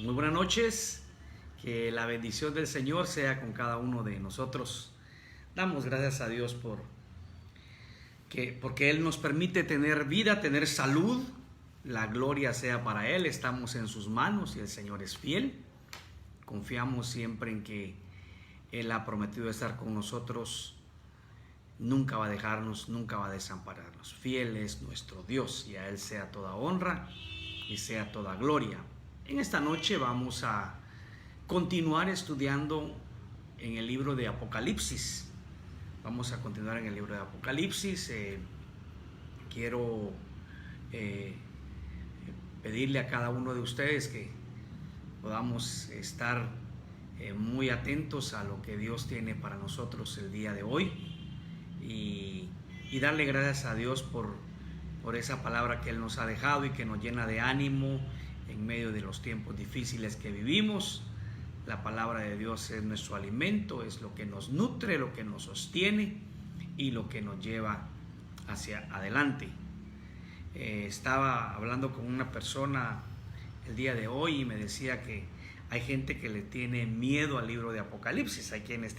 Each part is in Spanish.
Muy buenas noches, que la bendición del Señor sea con cada uno de nosotros. Damos gracias a Dios porque Él nos permite tener vida, tener salud. La gloria sea para Él, estamos en sus manos y el Señor es fiel. Confiamos siempre en que Él ha prometido estar con nosotros. Nunca va a dejarnos, nunca va a desampararnos. Fiel es nuestro Dios y a Él sea toda honra y sea toda gloria. En esta noche vamos a continuar estudiando en el libro de Apocalipsis. Vamos a continuar en el libro de Apocalipsis. Quiero pedirle a cada uno de ustedes que podamos estar muy atentos a lo que Dios tiene para nosotros el día de hoy y darle gracias a Dios por esa palabra que Él nos ha dejado y que nos llena de ánimo en medio de los tiempos difíciles que vivimos. La palabra de Dios es nuestro alimento, es lo que nos nutre, lo que nos sostiene y lo que nos lleva hacia adelante. Estaba hablando con una persona el día de hoy y me decía que hay gente que le tiene miedo al libro de Apocalipsis. Hay quienes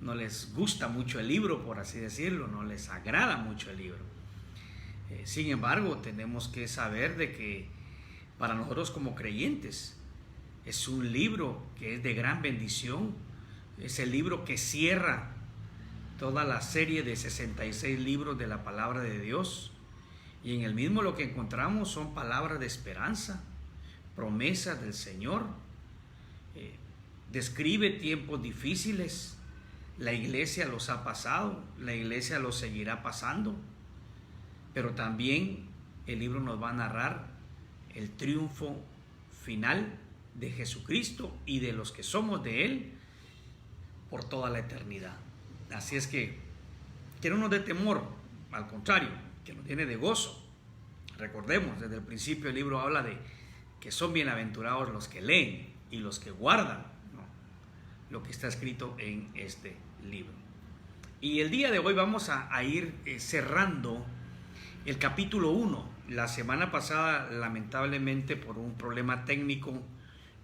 no les gusta mucho el libro, por así decirlo, no les agrada mucho el libro. Sin embargo, tenemos que saber de que para nosotros como creyentes es un libro que es de gran bendición. Es el libro que cierra toda la serie de 66 libros de la palabra de Dios. Y en el mismo lo que encontramos son palabras de esperanza, promesas del Señor. Describe tiempos difíciles. La iglesia los ha pasado, la iglesia los seguirá pasando. Pero también el libro nos va a narrar el triunfo final de Jesucristo y de los que somos de Él por toda la eternidad. Así es que no nos dé temor, al contrario, que nos llene de gozo. Recordemos, desde el principio el libro habla de que son bienaventurados los que leen y los que guardan, ¿no?, lo que está escrito en este libro. Y el día de hoy vamos a ir cerrando el capítulo 1. La semana pasada, lamentablemente, por un problema técnico,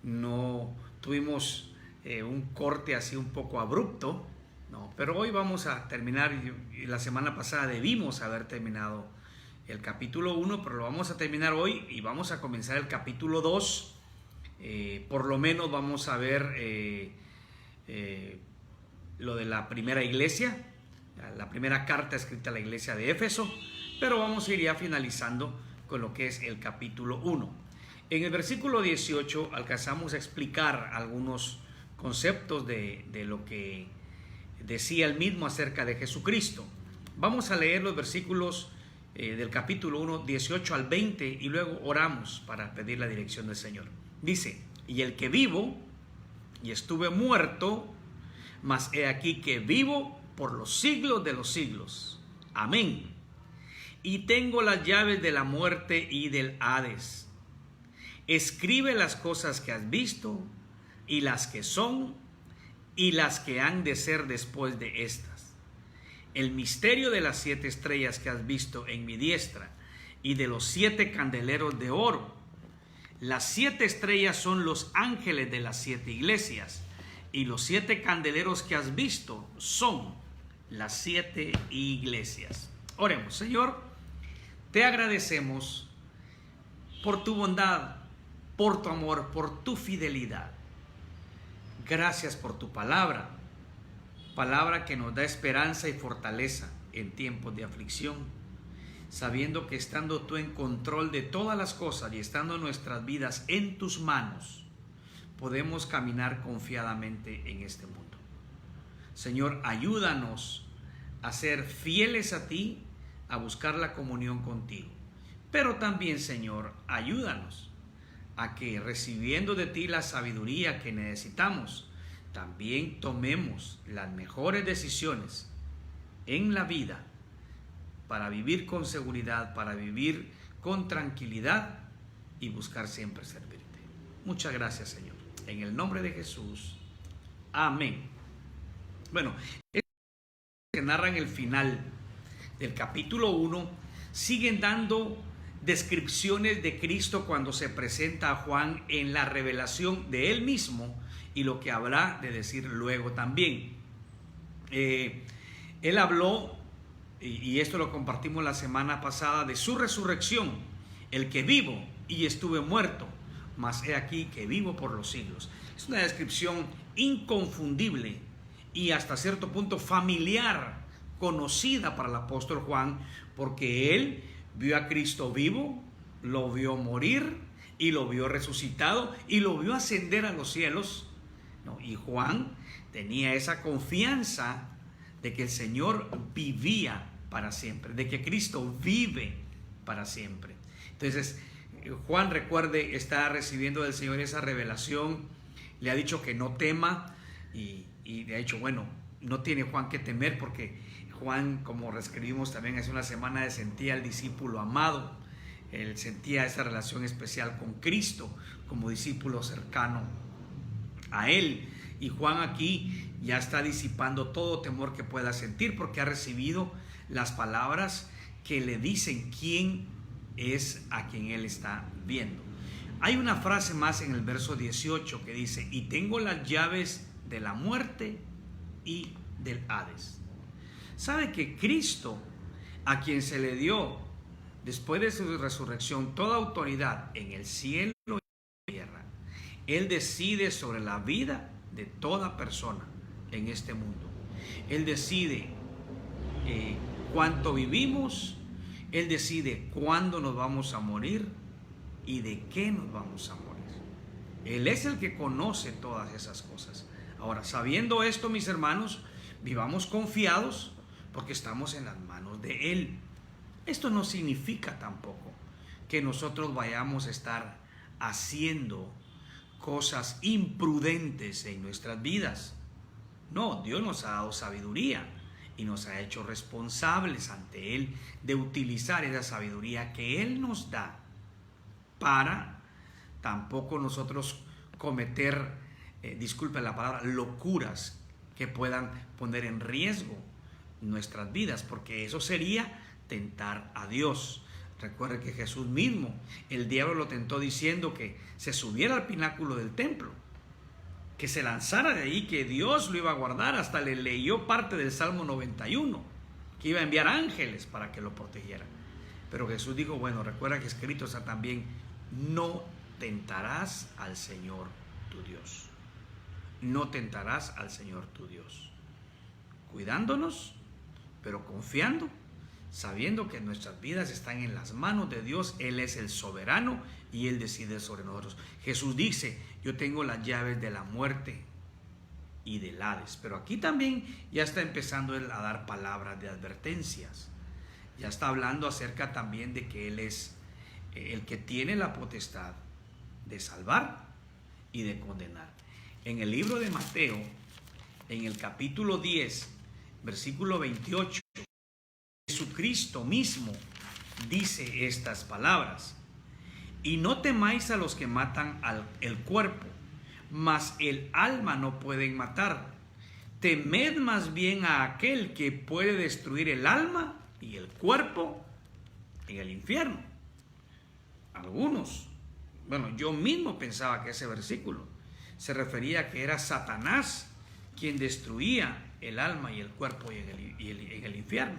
no tuvimos un corte así un poco abrupto, ¿no? Pero hoy vamos a terminar. Y la semana pasada debimos haber terminado el capítulo 1, pero lo vamos a terminar hoy y vamos a comenzar el capítulo 2. Por lo menos vamos a ver lo de la primera iglesia, la primera carta escrita a la iglesia de Éfeso. Pero vamos a ir ya finalizando con lo que es el capítulo 1. En el versículo 18 alcanzamos a explicar algunos conceptos de lo que decía el mismo acerca de Jesucristo. Vamos a leer los versículos del capítulo 1, 18 al 20, y luego oramos para pedir la dirección del Señor. Dice: y el que vivo y estuve muerto, mas he aquí que vivo por los siglos de los siglos. Amén. Y tengo las llaves de la muerte y del Hades. Escribe las cosas que has visto, y las que son, y las que han de ser después de estas. El misterio de las 7 estrellas que has visto en mi diestra, y de los 7 candeleros de oro. Las 7 estrellas son los ángeles de las 7 iglesias, y los 7 candeleros que has visto son las 7 iglesias. Oremos. Señor, te agradecemos por tu bondad, por tu amor, por tu fidelidad. Gracias por tu palabra, palabra que nos da esperanza y fortaleza en tiempos de aflicción, sabiendo que estando tú en control de todas las cosas y estando nuestras vidas en tus manos, podemos caminar confiadamente en este mundo. Señor, ayúdanos a ser fieles a ti, a buscar la comunión contigo. Pero también, Señor, ayúdanos a que, recibiendo de ti la sabiduría que necesitamos, también tomemos las mejores decisiones en la vida para vivir con seguridad, para vivir con tranquilidad y buscar siempre servirte. Muchas gracias, Señor. En el nombre de Jesús. Amén. Bueno, que narran el final del capítulo 1 siguen dando descripciones de Cristo cuando se presenta a Juan en la revelación de él mismo y lo que habrá de decir luego también. Él habló, y esto lo compartimos la semana pasada, de su resurrección, el que vivo y estuve muerto, mas he aquí que vivo por los siglos. Es una descripción inconfundible y hasta cierto punto familiar, conocida para el apóstol Juan, porque él vio a Cristo vivo, lo vio morir y lo vio resucitado y lo vio ascender a los cielos, ¿no? Y Juan tenía esa confianza de que el Señor vivía para siempre, de que Cristo vive para siempre. Entonces, Juan, recuerde, está recibiendo del Señor esa revelación, le ha dicho que no tema y le ha dicho, bueno, no tiene Juan que temer porque Juan, como reescribimos también hace una semana, sentía al discípulo amado, él sentía esa relación especial con Cristo como discípulo cercano a él. Y Juan aquí ya está disipando todo temor que pueda sentir porque ha recibido las palabras que le dicen quién es a quien él está viendo. Hay una frase más en el verso 18 que dice, y tengo las llaves de la muerte y del Hades. ¿Sabe que Cristo, a quien se le dio después de su resurrección toda autoridad en el cielo y en la tierra, él decide sobre la vida de toda persona en este mundo? Él decide cuánto vivimos, él decide cuándo nos vamos a morir y de qué nos vamos a morir. Él es el que conoce todas esas cosas. Ahora, sabiendo esto, mis hermanos, vivamos confiados porque estamos en las manos de Él. Esto no significa tampoco que nosotros vayamos a estar haciendo cosas imprudentes en nuestras vidas. No, Dios nos ha dado sabiduría y nos ha hecho responsables ante Él de utilizar esa sabiduría que Él nos da para tampoco nosotros cometer, disculpe la palabra, locuras que puedan poner en riesgo nuestras vidas, porque eso sería tentar a Dios. Recuerde que Jesús mismo, el diablo lo tentó diciendo que se subiera al pináculo del templo, que se lanzara de ahí, que Dios lo iba a guardar. Hasta le leyó parte del Salmo 91, que iba a enviar ángeles para que lo protegieran. Pero Jesús dijo, bueno, recuerda que escrito está también, no tentarás al Señor tu Dios. No tentarás al Señor tu Dios. Cuidándonos, pero confiando, sabiendo que nuestras vidas están en las manos de Dios. Él es el soberano y Él decide sobre nosotros. Jesús dice, yo tengo las llaves de la muerte y del Hades. Pero aquí también ya está empezando Él a dar palabras de advertencias. Ya está hablando acerca también de que Él es el que tiene la potestad de salvar y de condenar. En el libro de Mateo, en el capítulo 10, versículo 28, Jesucristo mismo dice estas palabras: y no temáis a los que matan el cuerpo, mas el alma no pueden matar. Temed más bien a aquel que puede destruir el alma y el cuerpo en el infierno. Algunos, bueno, yo mismo pensaba que ese versículo se refería a que era Satanás quien destruía el alma y el cuerpo en el infierno.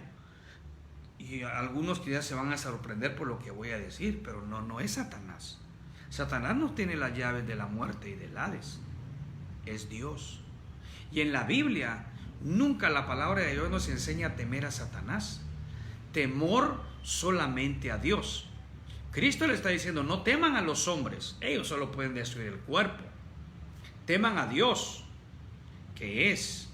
Y algunos quizás se van a sorprender por lo que voy a decir, pero no es Satanás. Satanás no tiene las llaves de la muerte y del Hades, es Dios. Y en la Biblia nunca la palabra de Dios nos enseña a temer a Satanás. Temor solamente a Dios. Cristo le está diciendo, no teman a los hombres, ellos solo pueden destruir el cuerpo. Teman a Dios, que es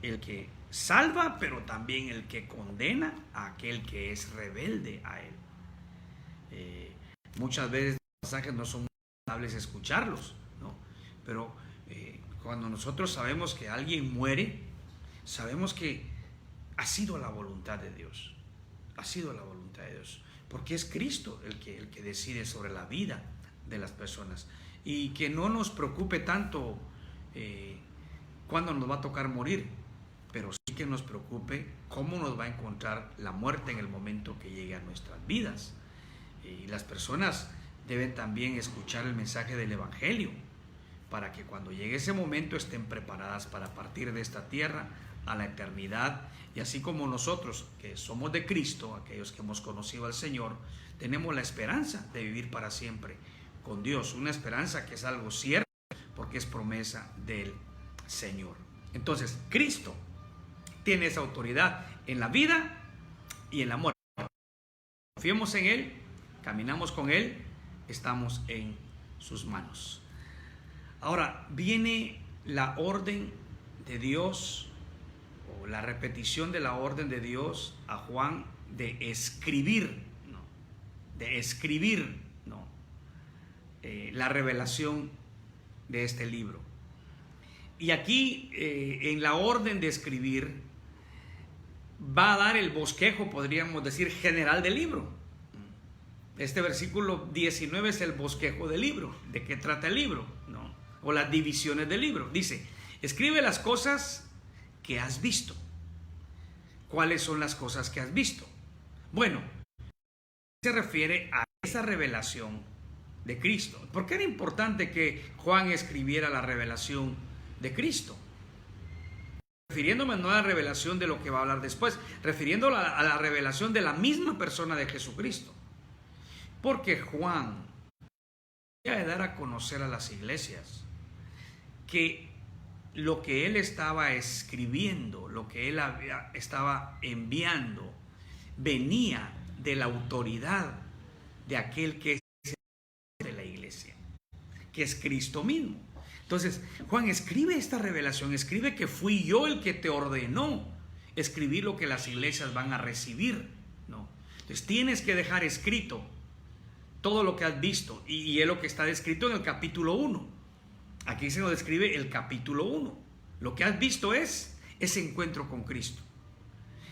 el que salva, pero también el que condena a aquel que es rebelde a Él. Muchas veces los mensajes no son muy agradables escucharlos, ¿no? Pero cuando nosotros sabemos que alguien muere, sabemos que ha sido la voluntad de Dios. Ha sido la voluntad de Dios. Porque es Cristo el que decide sobre la vida de las personas. Y que no nos preocupe tanto cuándo nos va a tocar morir, pero sí que nos preocupe cómo nos va a encontrar la muerte en el momento que llegue a nuestras vidas. Y las personas deben también escuchar el mensaje del Evangelio para que cuando llegue ese momento estén preparadas para partir de esta tierra a la eternidad. Y así como nosotros que somos de Cristo, aquellos que hemos conocido al Señor, tenemos la esperanza de vivir para siempre con Dios, una esperanza que es algo cierto porque es promesa del Señor. Entonces, Cristo tiene esa autoridad en la vida y en la muerte. Confiemos en Él, caminamos con Él, estamos en sus manos. Ahora viene la orden de Dios, o la repetición de la orden de Dios a Juan de escribir, la revelación de este libro. Y aquí en la orden de escribir va a dar el bosquejo, podríamos decir, general del libro. Este versículo 19 es el bosquejo del libro. ¿De qué trata el libro? O las divisiones del libro. Dice, escribe las cosas que has visto. ¿Cuáles son las cosas que has visto? Bueno, se refiere a esa revelación de Cristo. ¿Por qué era importante que Juan escribiera la revelación de Cristo? Refiriéndome no a la revelación de lo que va a hablar después, refiriéndome a la revelación de la misma persona de Jesucristo. Porque Juan quería dar a conocer a las iglesias que lo que él estaba escribiendo, lo que él estaba enviando, venía de la autoridad de aquel que es de la iglesia, que es Cristo mismo. Entonces, Juan escribe esta revelación, escribe que fui yo el que te ordenó escribir lo que las iglesias van a recibir, ¿no? Entonces, tienes que dejar escrito todo lo que has visto, y es lo que está descrito en el capítulo 1. Aquí se nos describe el capítulo 1. Lo que has visto es ese encuentro con Cristo,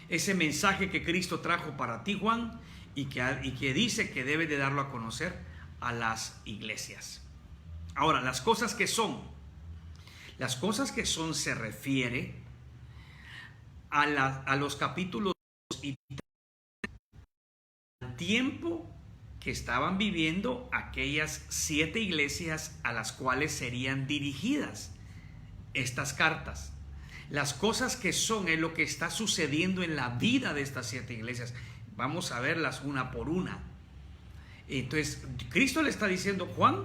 ese mensaje que Cristo trajo para ti, Juan, y que dice que debes de darlo a conocer a las iglesias. Ahora, las cosas que son se refiere a los capítulos y al tiempo que estaban viviendo aquellas 7 iglesias a las cuales serían dirigidas estas cartas. Las cosas que son es lo que está sucediendo en la vida de estas 7 iglesias. Vamos a verlas una por una. Entonces, Cristo le está diciendo, Juan,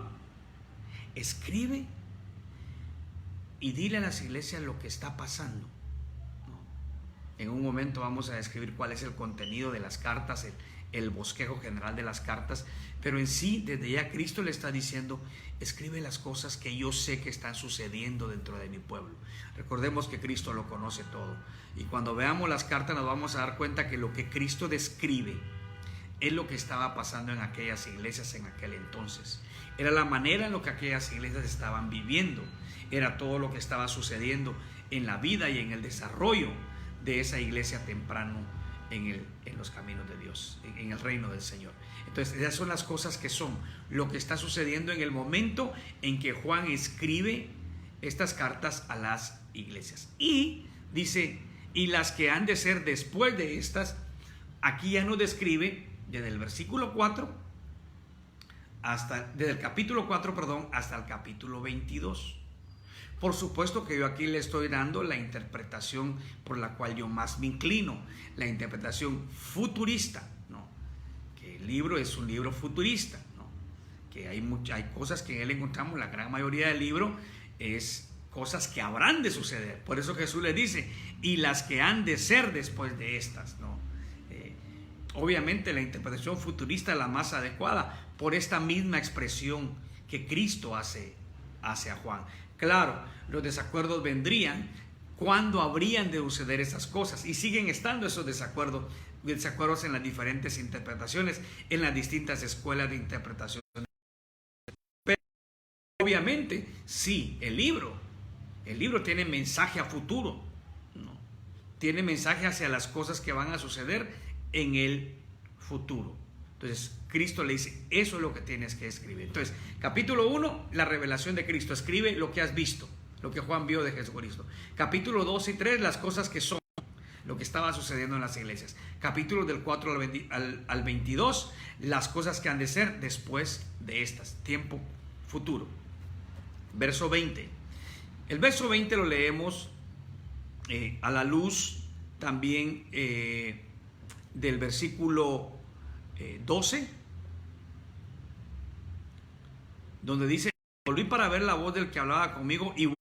escribe y dile a las iglesias lo que está pasando. En un momento vamos a describir cuál es el contenido de las cartas, el bosquejo general de las cartas, pero en sí, desde ya Cristo le está diciendo, escribe las cosas que yo sé que están sucediendo dentro de mi pueblo. Recordemos que Cristo lo conoce todo, y cuando veamos las cartas nos vamos a dar cuenta que lo que Cristo describe es lo que estaba pasando en aquellas iglesias en aquel entonces. Era la manera en la que aquellas iglesias estaban viviendo, era todo lo que estaba sucediendo en la vida y en el desarrollo de esa iglesia temprano en los caminos de Dios, en el reino del Señor. Entonces, esas son las cosas que son lo que está sucediendo en el momento en que Juan escribe estas cartas a las iglesias. Y dice, y las que han de ser después de estas, aquí ya nos describe desde el versículo 4 desde el capítulo 4, hasta el capítulo 22. Por supuesto que yo aquí le estoy dando la interpretación por la cual yo más me inclino, la interpretación futurista, ¿no? Que el libro es un libro futurista, ¿no? Que hay cosas que en él encontramos, la gran mayoría del libro es cosas que habrán de suceder. Por eso Jesús le dice, y las que han de ser después de estas, ¿no? Obviamente la interpretación futurista es la más adecuada por esta misma expresión que Cristo hace a Juan. Claro, los desacuerdos vendrían cuando habrían de suceder esas cosas, y siguen estando esos desacuerdos en las diferentes interpretaciones, en las distintas escuelas de interpretación. Pero obviamente, sí, el libro tiene mensaje a futuro, ¿no? Tiene mensaje hacia las cosas que van a suceder en el futuro. Entonces Cristo le dice, eso es lo que tienes que escribir. Entonces, capítulo 1, la revelación de Cristo. Escribe lo que has visto, lo que Juan vio de Jesucristo. Capítulo 2 y 3, las cosas que son. lo que estaba sucediendo en las iglesias. Capítulos del 4 al 22, las cosas que han de ser después de estas, tiempo futuro. Verso 20. El verso 20 lo leemos a la luz también del versículo 12, donde dice: volví para ver la voz del que hablaba conmigo y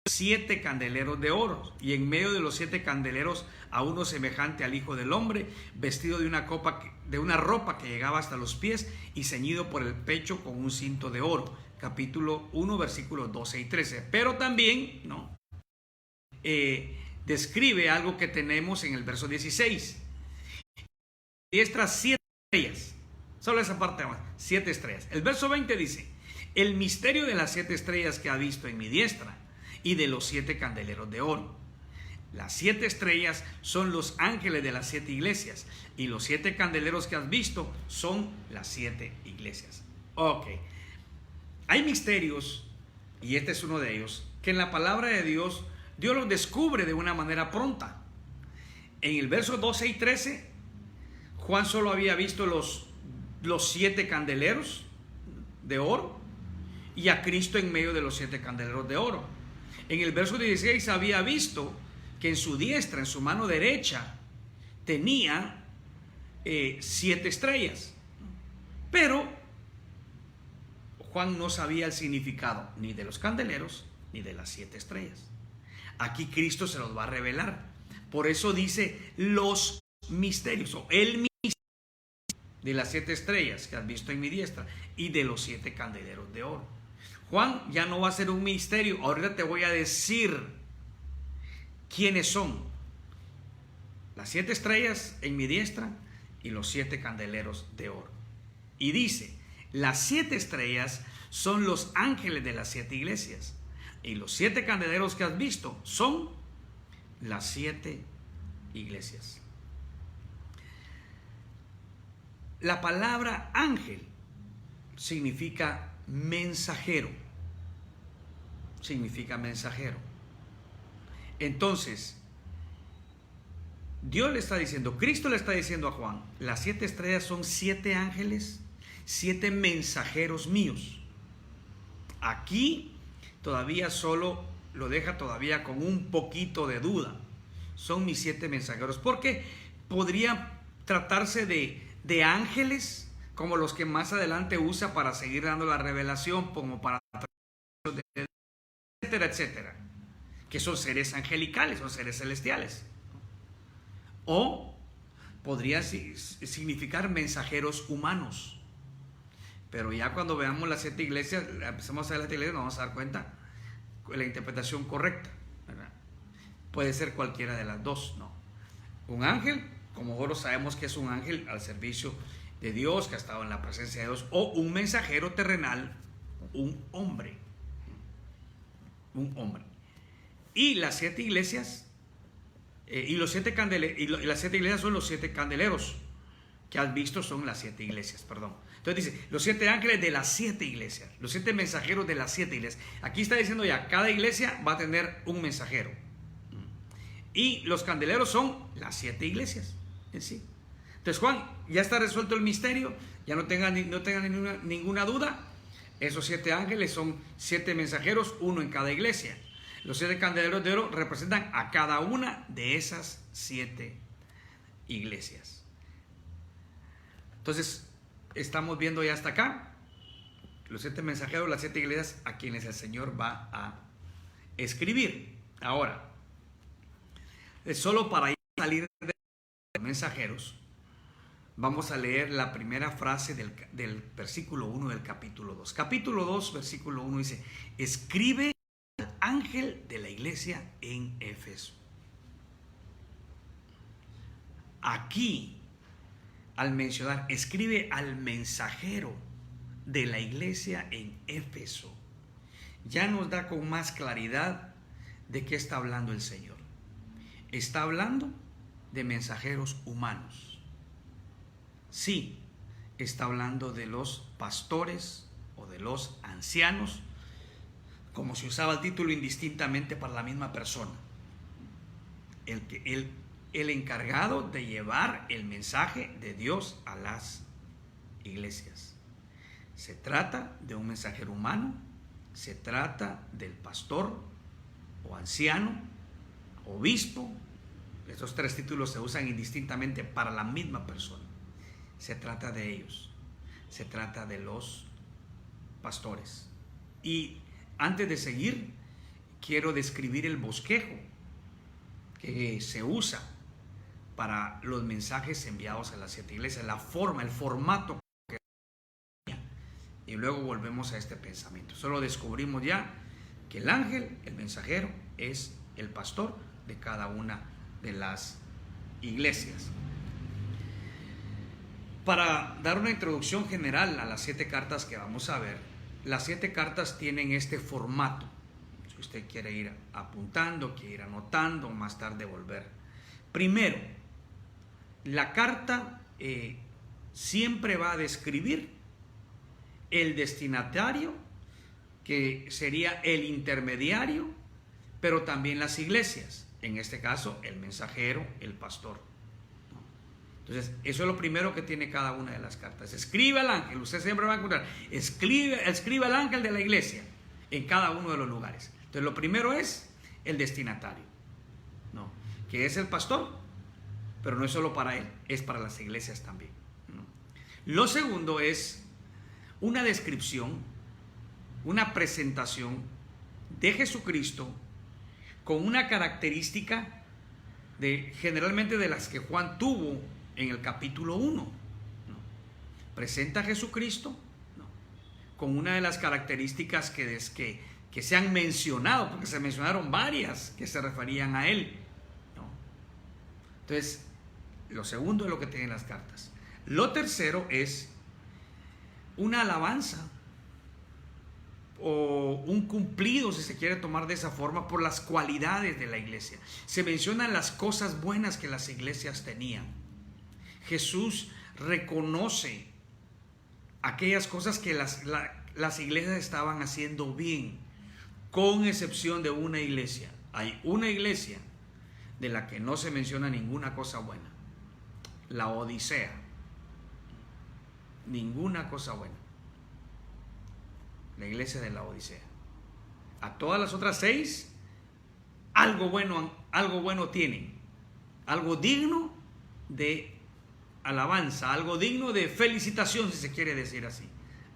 7 candeleros de oro, y en medio de los 7 candeleros a uno semejante al Hijo del Hombre, vestido de una ropa que llegaba hasta los pies y ceñido por el pecho con un cinto de oro. Capítulo 1, versículos 12 y 13. Pero también, ¿no?, describe algo que tenemos en el verso 16. Diestra 7 estrellas. Solo esa parte más, 7 estrellas. El verso 20 dice: el misterio de las 7 estrellas que ha visto en mi diestra y de los 7 candeleros de oro. Las 7 estrellas son los ángeles de las 7 iglesias, y los 7 candeleros que has visto son las 7 iglesias. Ok. Hay misterios, y este es uno de ellos, que en la palabra de Dios, Dios los descubre de una manera pronta. En el verso 12 y 13, Juan solo había visto los 7 candeleros de oro y a Cristo en medio de los 7 candeleros de oro. En el verso 16 había visto que en su diestra, en su mano derecha, tenía 7 estrellas. Pero Juan no sabía el significado ni de los candeleros ni de las 7 estrellas. Aquí Cristo se los va a revelar. Por eso dice los misterios, o el misterio de las 7 estrellas que has visto en mi diestra y de los 7 candeleros de oro. Juan ya no va a ser un misterio. Ahorita te voy a decir quiénes son las 7 estrellas en mi diestra y los 7 candeleros de oro. Y dice: las 7 estrellas son los ángeles de las 7 iglesias, y los 7 candeleros que has visto son las 7 iglesias. La palabra ángel significa mensajero. Significa mensajero. Entonces, Dios le está diciendo, Cristo le está diciendo a Juan: las 7 estrellas son 7 ángeles, 7 mensajeros míos. Aquí todavía solo lo deja todavía con un poquito de duda. Son mis 7 mensajeros, porque podría tratarse de ángeles como los que más adelante usa para seguir dando la revelación, como para etcétera, etcétera, que son seres angelicales, son seres celestiales. O podría significar mensajeros humanos. Pero ya cuando veamos las 7 iglesias, empezamos a ver las iglesias, nos vamos a dar cuenta de la interpretación correcta, ¿verdad? Puede ser cualquiera de las dos, ¿no? Un ángel, como nosotros sabemos que es un ángel al servicio de Dios, que ha estado en la presencia de Dios, o un mensajero terrenal, un hombre. Un hombre. Y las 7 iglesias, y las 7 iglesias son los 7 candeleros que has visto, son las 7 iglesias, perdón. Entonces dice, los 7 ángeles de las 7 iglesias, los 7 mensajeros de las 7 iglesias. Aquí está diciendo ya, cada iglesia va a tener un mensajero. Y los candeleros son las 7 iglesias en sí. Entonces, Juan, ya está resuelto el misterio, ya no tengan ninguna duda. Esos 7 ángeles son 7 mensajeros, uno en cada iglesia. Los 7 candeleros de oro representan a cada una de esas 7 iglesias. Entonces, estamos viendo ya hasta acá los 7 mensajeros, las 7 iglesias a quienes el Señor va a escribir. Ahora, solo para salir de los mensajeros, vamos a leer la primera frase del versículo 1 del capítulo 2. Capítulo 2, versículo 1 dice: escribe al ángel de la iglesia en Éfeso. Aquí, al mencionar, escribe al mensajero de la iglesia en Éfeso, ya nos da con más claridad de qué está hablando el Señor. Está hablando de mensajeros humanos. Sí, está hablando de los pastores o de los ancianos, como se usaba el título indistintamente para la misma persona. Él el encargado de llevar el mensaje de Dios a las iglesias. Se trata de un mensajero humano, se trata del pastor o anciano, obispo. Estos tres títulos se usan indistintamente para la misma persona. Se trata de ellos, se trata de los pastores. Y antes de seguir, quiero describir el bosquejo que se usa para los mensajes enviados a las 7 iglesias, la forma, el formato que tenía. Y luego volvemos a este pensamiento. Solo descubrimos ya que el ángel, el mensajero, es el pastor de cada una de las iglesias. Para dar una introducción general a las 7 cartas que vamos a ver, las 7 cartas tienen este formato. Si usted quiere ir apuntando, quiere ir anotando, más tarde volver. Primero, la carta siempre va a describir el destinatario, que sería el intermediario, pero también las iglesias. En este caso, el mensajero, el pastor. Entonces, eso es lo primero que tiene cada una de las cartas. Escribe al ángel, usted siempre va a encontrar, escribe al ángel de la iglesia en cada uno de los lugares. Entonces, lo primero es el destinatario, ¿no? Que es el pastor, pero no es solo para él, es para las iglesias también, ¿no? Lo segundo es una descripción, una presentación de Jesucristo con una característica generalmente de las que Juan tuvo en el capítulo 1, ¿no? Presenta a Jesucristo, ¿no?, con una de las características que se han mencionado, porque se mencionaron varias que se referían a él, ¿no? Entonces, lo segundo es lo que tienen las cartas. Lo tercero es una alabanza o un cumplido, si se quiere tomar de esa forma, por las cualidades de la iglesia. Se mencionan las cosas buenas que las iglesias tenían. Jesús reconoce aquellas cosas que las iglesias estaban haciendo bien, con excepción de una iglesia. Hay una iglesia de la que no se menciona ninguna cosa buena: la Odisea. Ninguna cosa buena. La iglesia de la Odisea. A todas las otras 6, algo bueno tienen, algo digno de alabanza, algo digno de felicitación, si se quiere decir así.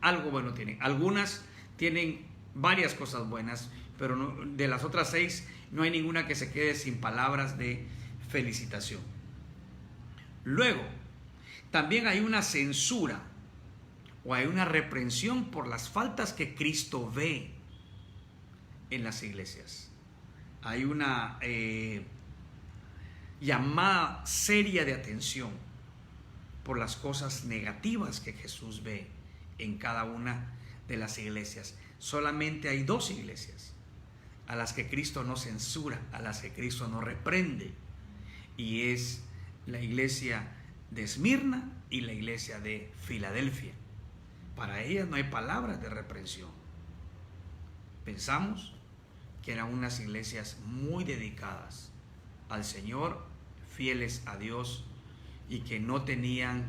Algo bueno tienen. Algunas tienen varias cosas buenas, pero no, de las otras 6 no hay ninguna que se quede sin palabras de felicitación. Luego, también hay una censura o hay una reprensión por las faltas que Cristo ve en las iglesias. Hay una llamada seria de atención por las cosas negativas que Jesús ve en cada una de las iglesias. Solamente hay 2 iglesias a las que Cristo no censura, a las que Cristo no reprende, y es la iglesia de Esmirna y la iglesia de Filadelfia. Para ellas no hay palabras de reprensión. Pensamos que eran unas iglesias muy dedicadas al Señor, fieles a Dios, y que no tenían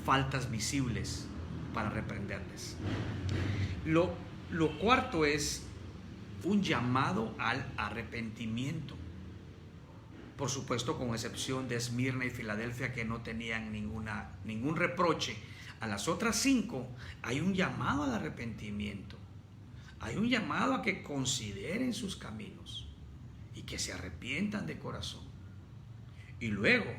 faltas visibles para reprenderles. Lo cuarto es un llamado al arrepentimiento. Por supuesto, con excepción de Esmirna y Filadelfia, que no tenían ningún reproche. A las otras 5 hay un llamado al arrepentimiento. Hay un llamado a que consideren sus caminos y que se arrepientan de corazón. Y luego,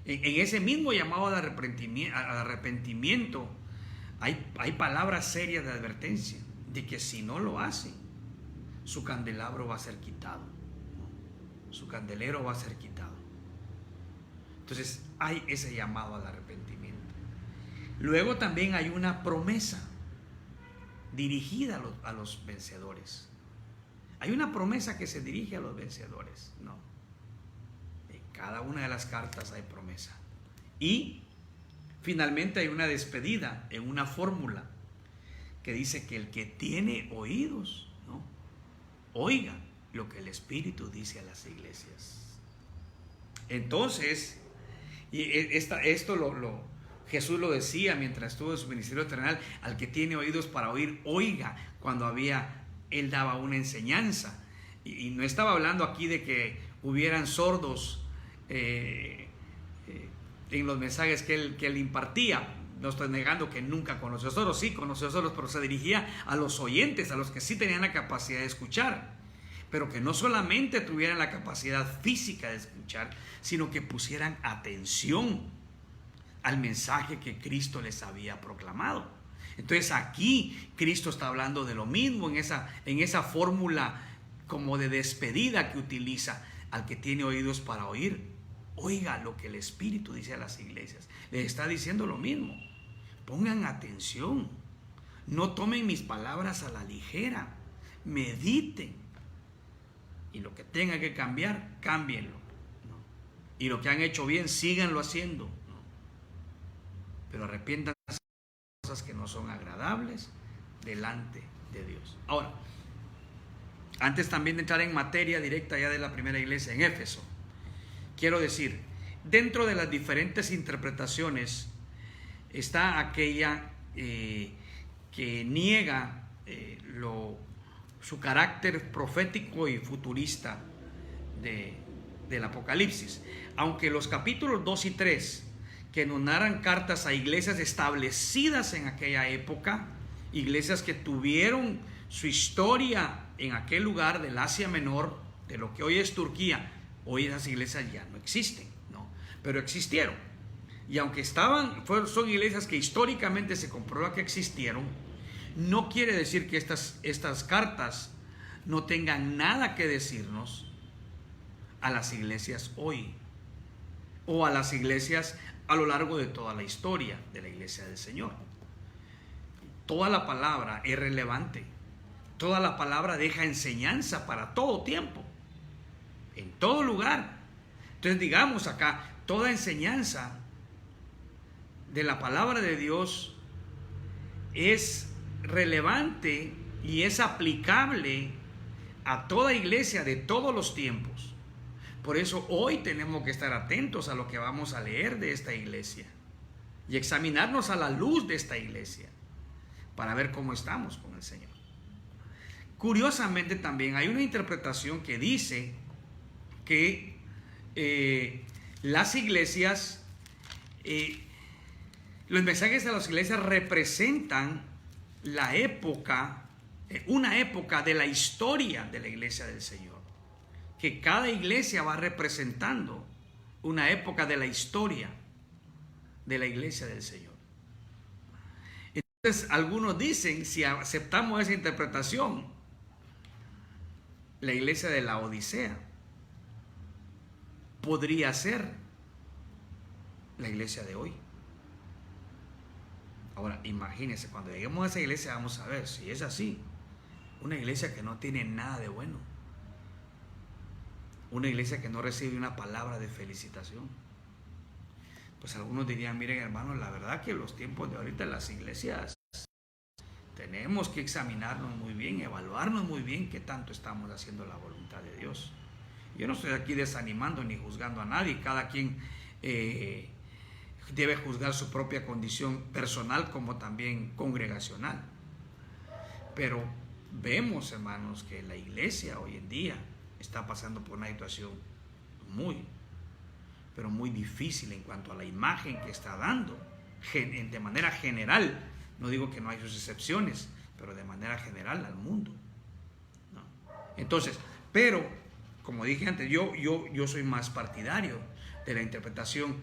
en ese mismo llamado al arrepentimiento, hay palabras serias de advertencia de que si no lo hacen, su candelabro va a ser quitado. Su candelero va a ser quitado. Entonces, hay ese llamado al arrepentimiento. Luego también hay una promesa dirigida a los vencedores. Hay una promesa que se dirige a los vencedores, ¿no? En cada una de las cartas hay promesa. Y finalmente hay una despedida en una fórmula que dice que el que tiene oídos, ¿no?, oiga lo que el Espíritu dice a las iglesias. Entonces, Jesús lo decía mientras estuvo en su ministerio terrenal: al que tiene oídos para oír, oiga. Cuando él daba una enseñanza, y no estaba hablando aquí de que hubieran sordos en los mensajes que él impartía. No estoy negando que nunca conoció sordos, sí conoció sordos, pero se dirigía a los oyentes, a los que sí tenían la capacidad de escuchar, pero que no solamente tuvieran la capacidad física de escuchar, sino que pusieran atención al mensaje que Cristo les había proclamado. Entonces aquí Cristo está hablando de lo mismo en esa fórmula como de despedida que utiliza: al que tiene oídos para oír, oiga lo que el Espíritu dice a las iglesias. Les está diciendo lo mismo. Pongan atención, no tomen mis palabras a la ligera, mediten, y lo que tenga que cambiar, cámbienlo, ¿no? Y lo que han hecho bien, síganlo haciendo, ¿no? Pero arrepiéntanse de cosas que no son agradables delante de Dios. Ahora, antes también de entrar en materia directa ya de la primera iglesia en Éfeso, quiero decir, dentro de las diferentes interpretaciones está aquella que niega su carácter profético y futurista del Apocalipsis. Aunque los capítulos 2 y 3, que nos narran cartas a iglesias establecidas en aquella época, iglesias que tuvieron su historia en aquel lugar del Asia Menor, de lo que hoy es Turquía, hoy esas iglesias ya no existen, ¿no? Pero existieron. Y aunque son iglesias que históricamente se comprueba que existieron, no quiere decir que estas cartas no tengan nada que decirnos a las iglesias hoy, o a las iglesias a lo largo de toda la historia de la iglesia del Señor. Toda la palabra es relevante, toda la palabra deja enseñanza para todo tiempo, en todo lugar. Entonces, digamos acá, toda enseñanza de la palabra de Dios es relevante y es aplicable a toda iglesia de todos los tiempos. Por eso hoy tenemos que estar atentos a lo que vamos a leer de esta iglesia y examinarnos a la luz de esta iglesia para ver cómo estamos con el Señor. Curiosamente, también hay una interpretación que dice que las iglesias, los mensajes de las iglesias representan la época, una época de la historia de la iglesia del Señor. Que cada iglesia va representando una época de la historia de la iglesia del Señor. Entonces, algunos dicen, si aceptamos esa interpretación, la iglesia de la Odisea podría ser la iglesia de hoy. Ahora, imagínense, cuando lleguemos a esa iglesia vamos a ver si es así. Una iglesia que no tiene nada de bueno. Una iglesia que no recibe una palabra de felicitación. Pues algunos dirían: miren, hermanos, la verdad que en los tiempos de ahorita las iglesias tenemos que examinarnos muy bien, evaluarnos muy bien qué tanto estamos haciendo la voluntad de Dios. Yo no estoy aquí desanimando ni juzgando a nadie. Cada quien debe juzgar su propia condición personal como también congregacional. Pero vemos, hermanos, que la iglesia hoy en día está pasando por una situación pero muy difícil en cuanto a la imagen que está dando de manera general. No digo que no hay sus excepciones, pero de manera general al mundo, ¿no? Entonces, pero como dije antes, yo soy más partidario de la interpretación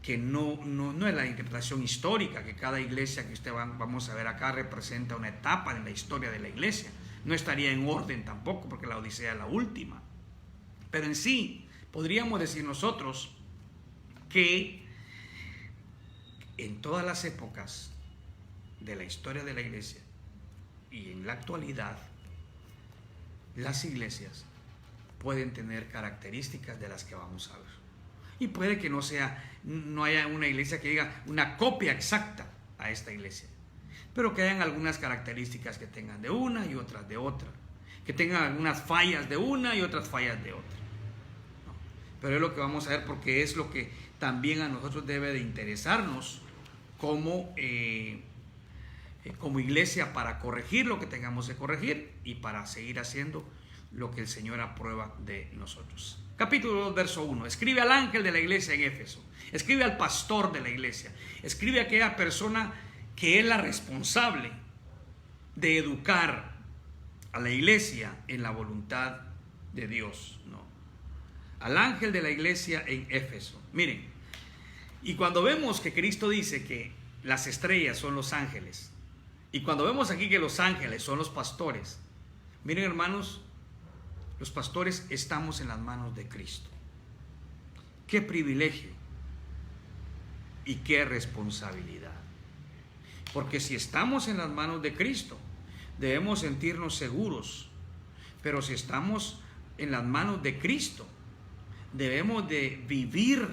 que no es la interpretación histórica, que cada iglesia que vamos a ver acá representa una etapa en la historia de la iglesia. No estaría en orden tampoco, porque la Odisea es la última. Pero en sí, podríamos decir nosotros que en todas las épocas de la historia de la iglesia y en la actualidad, las iglesias pueden tener características de las que vamos a ver. Y puede que no haya una iglesia que diga una copia exacta a esta iglesia, pero que hayan algunas características que tengan de una y otras de otra, que tengan algunas fallas de una y otras fallas de otra, ¿no? pero es lo que vamos a ver porque es lo que también a nosotros debe de interesarnos como iglesia, para corregir lo que tengamos que corregir y para seguir haciendo lo que el Señor aprueba de nosotros. Capítulo 2, verso 1. Escribe al ángel de la iglesia en Éfeso. Escribe al pastor de la iglesia. Escribe a aquella persona que es la responsable de educar a la iglesia en la voluntad de Dios, ¿no? Al ángel de la iglesia en Éfeso. Miren, y cuando vemos que Cristo dice que las estrellas son los ángeles, y cuando vemos aquí que los ángeles son los pastores, miren, hermanos, los pastores estamos en las manos de Cristo. Qué privilegio y qué responsabilidad. Porque si estamos en las manos de Cristo, debemos sentirnos seguros. Pero si estamos en las manos de Cristo, debemos de vivir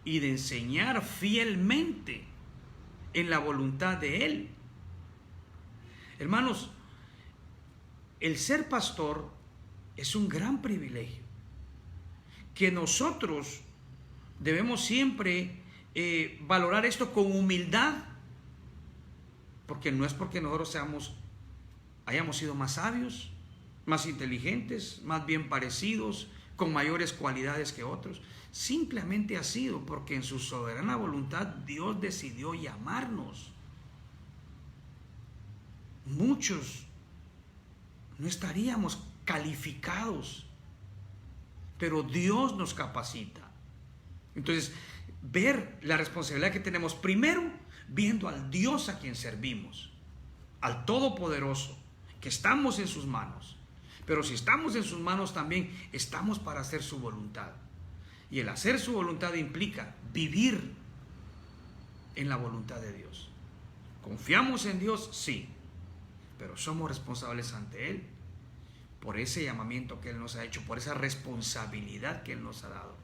y de enseñar fielmente en la voluntad de Él. Hermanos, el ser pastor es un gran privilegio que nosotros debemos siempre valorar esto con humildad, porque no es porque nosotros hayamos sido más sabios, más inteligentes, más bien parecidos, con mayores cualidades que otros. Simplemente ha sido porque en su soberana voluntad Dios decidió llamarnos. Muchos no estaríamos calificados, pero Dios nos capacita. Entonces, ver la responsabilidad que tenemos, primero viendo al Dios a quien servimos, al Todopoderoso, que estamos en sus manos. Pero si estamos en sus manos, también estamos para hacer su voluntad. Y el hacer su voluntad implica vivir en la voluntad de Dios. ¿Confiamos en Dios? Sí, pero somos responsables ante Él por ese llamamiento que Él nos ha hecho, por esa responsabilidad que Él nos ha dado.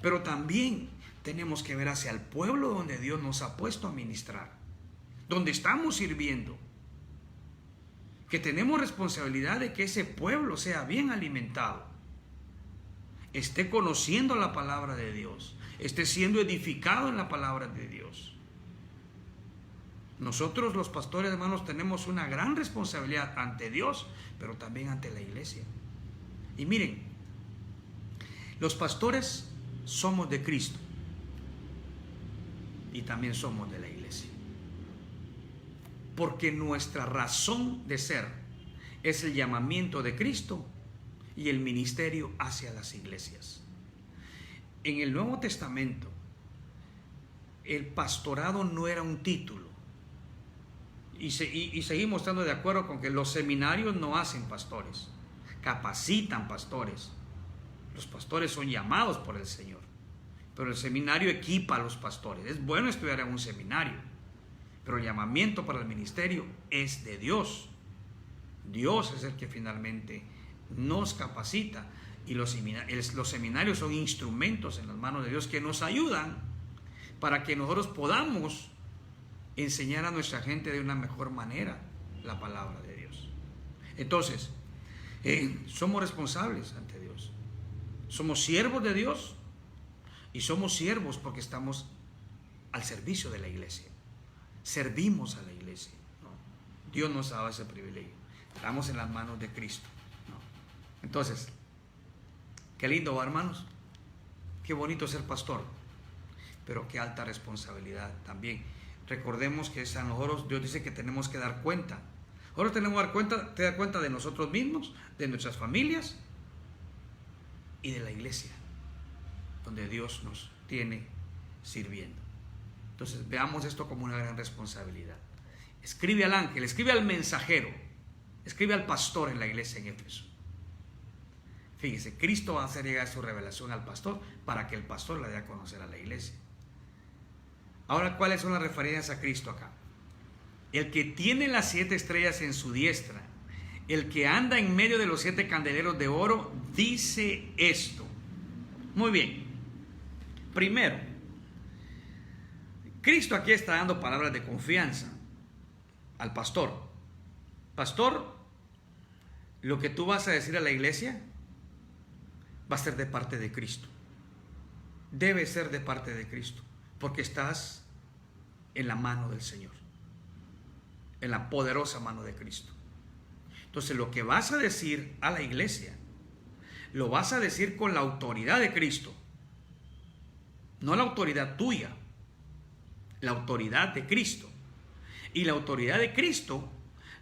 Pero también tenemos que ver hacia el pueblo donde Dios nos ha puesto a ministrar, donde estamos sirviendo, que tenemos responsabilidad de que ese pueblo sea bien alimentado, esté conociendo la palabra de Dios, esté siendo edificado en la palabra de Dios. Nosotros los pastores, hermanos, tenemos una gran responsabilidad ante Dios, pero también ante la iglesia. Y miren, los pastores somos de Cristo y también somos de la iglesia, porque nuestra razón de ser es el llamamiento de Cristo y el ministerio hacia las iglesias. En el Nuevo Testamento, el pastorado no era un título. Y seguimos estando de acuerdo con que los seminarios no hacen pastores, capacitan pastores. Los pastores son llamados por el Señor, pero el seminario equipa a los pastores. Es bueno estudiar en un seminario, pero el llamamiento para el ministerio es de Dios. Dios es el que finalmente nos capacita, y los seminarios son instrumentos en las manos de Dios que nos ayudan para que nosotros podamos enseñar a nuestra gente de una mejor manera la palabra de Dios. Entonces, somos responsables ante Dios. Somos siervos de Dios y somos siervos porque estamos al servicio de la iglesia. Servimos a la iglesia, ¿no? Dios nos ha dado ese privilegio. Estamos en las manos de Cristo, ¿no? Entonces, qué lindo, hermanos. Qué bonito ser pastor, pero qué alta responsabilidad también. Recordemos que a nosotros Dios dice que tenemos que dar cuenta. Ahora tenemos que dar cuenta de nosotros mismos, de nuestras familias y de la iglesia donde Dios nos tiene sirviendo. Entonces veamos esto como una gran responsabilidad. Escribe al ángel, escribe al mensajero, escribe al pastor en la iglesia en Éfeso. Fíjese, Cristo va a hacer llegar su revelación al pastor para que el pastor la dé a conocer a la iglesia. Ahora, ¿cuáles son las referencias a Cristo acá? El que tiene las 7 estrellas en su diestra, el que anda en medio de los 7 candeleros de oro, dice esto. Muy bien. Primero, Cristo aquí está dando palabras de confianza al pastor. Pastor, lo que tú vas a decir a la iglesia va a ser de parte de Cristo. debe ser de parte de Cristo, porque estás en la mano del Señor, en la poderosa mano de Cristo. Entonces, lo que vas a decir a la iglesia, lo vas a decir con la autoridad de Cristo, no la autoridad tuya, la autoridad de Cristo. Y la autoridad de Cristo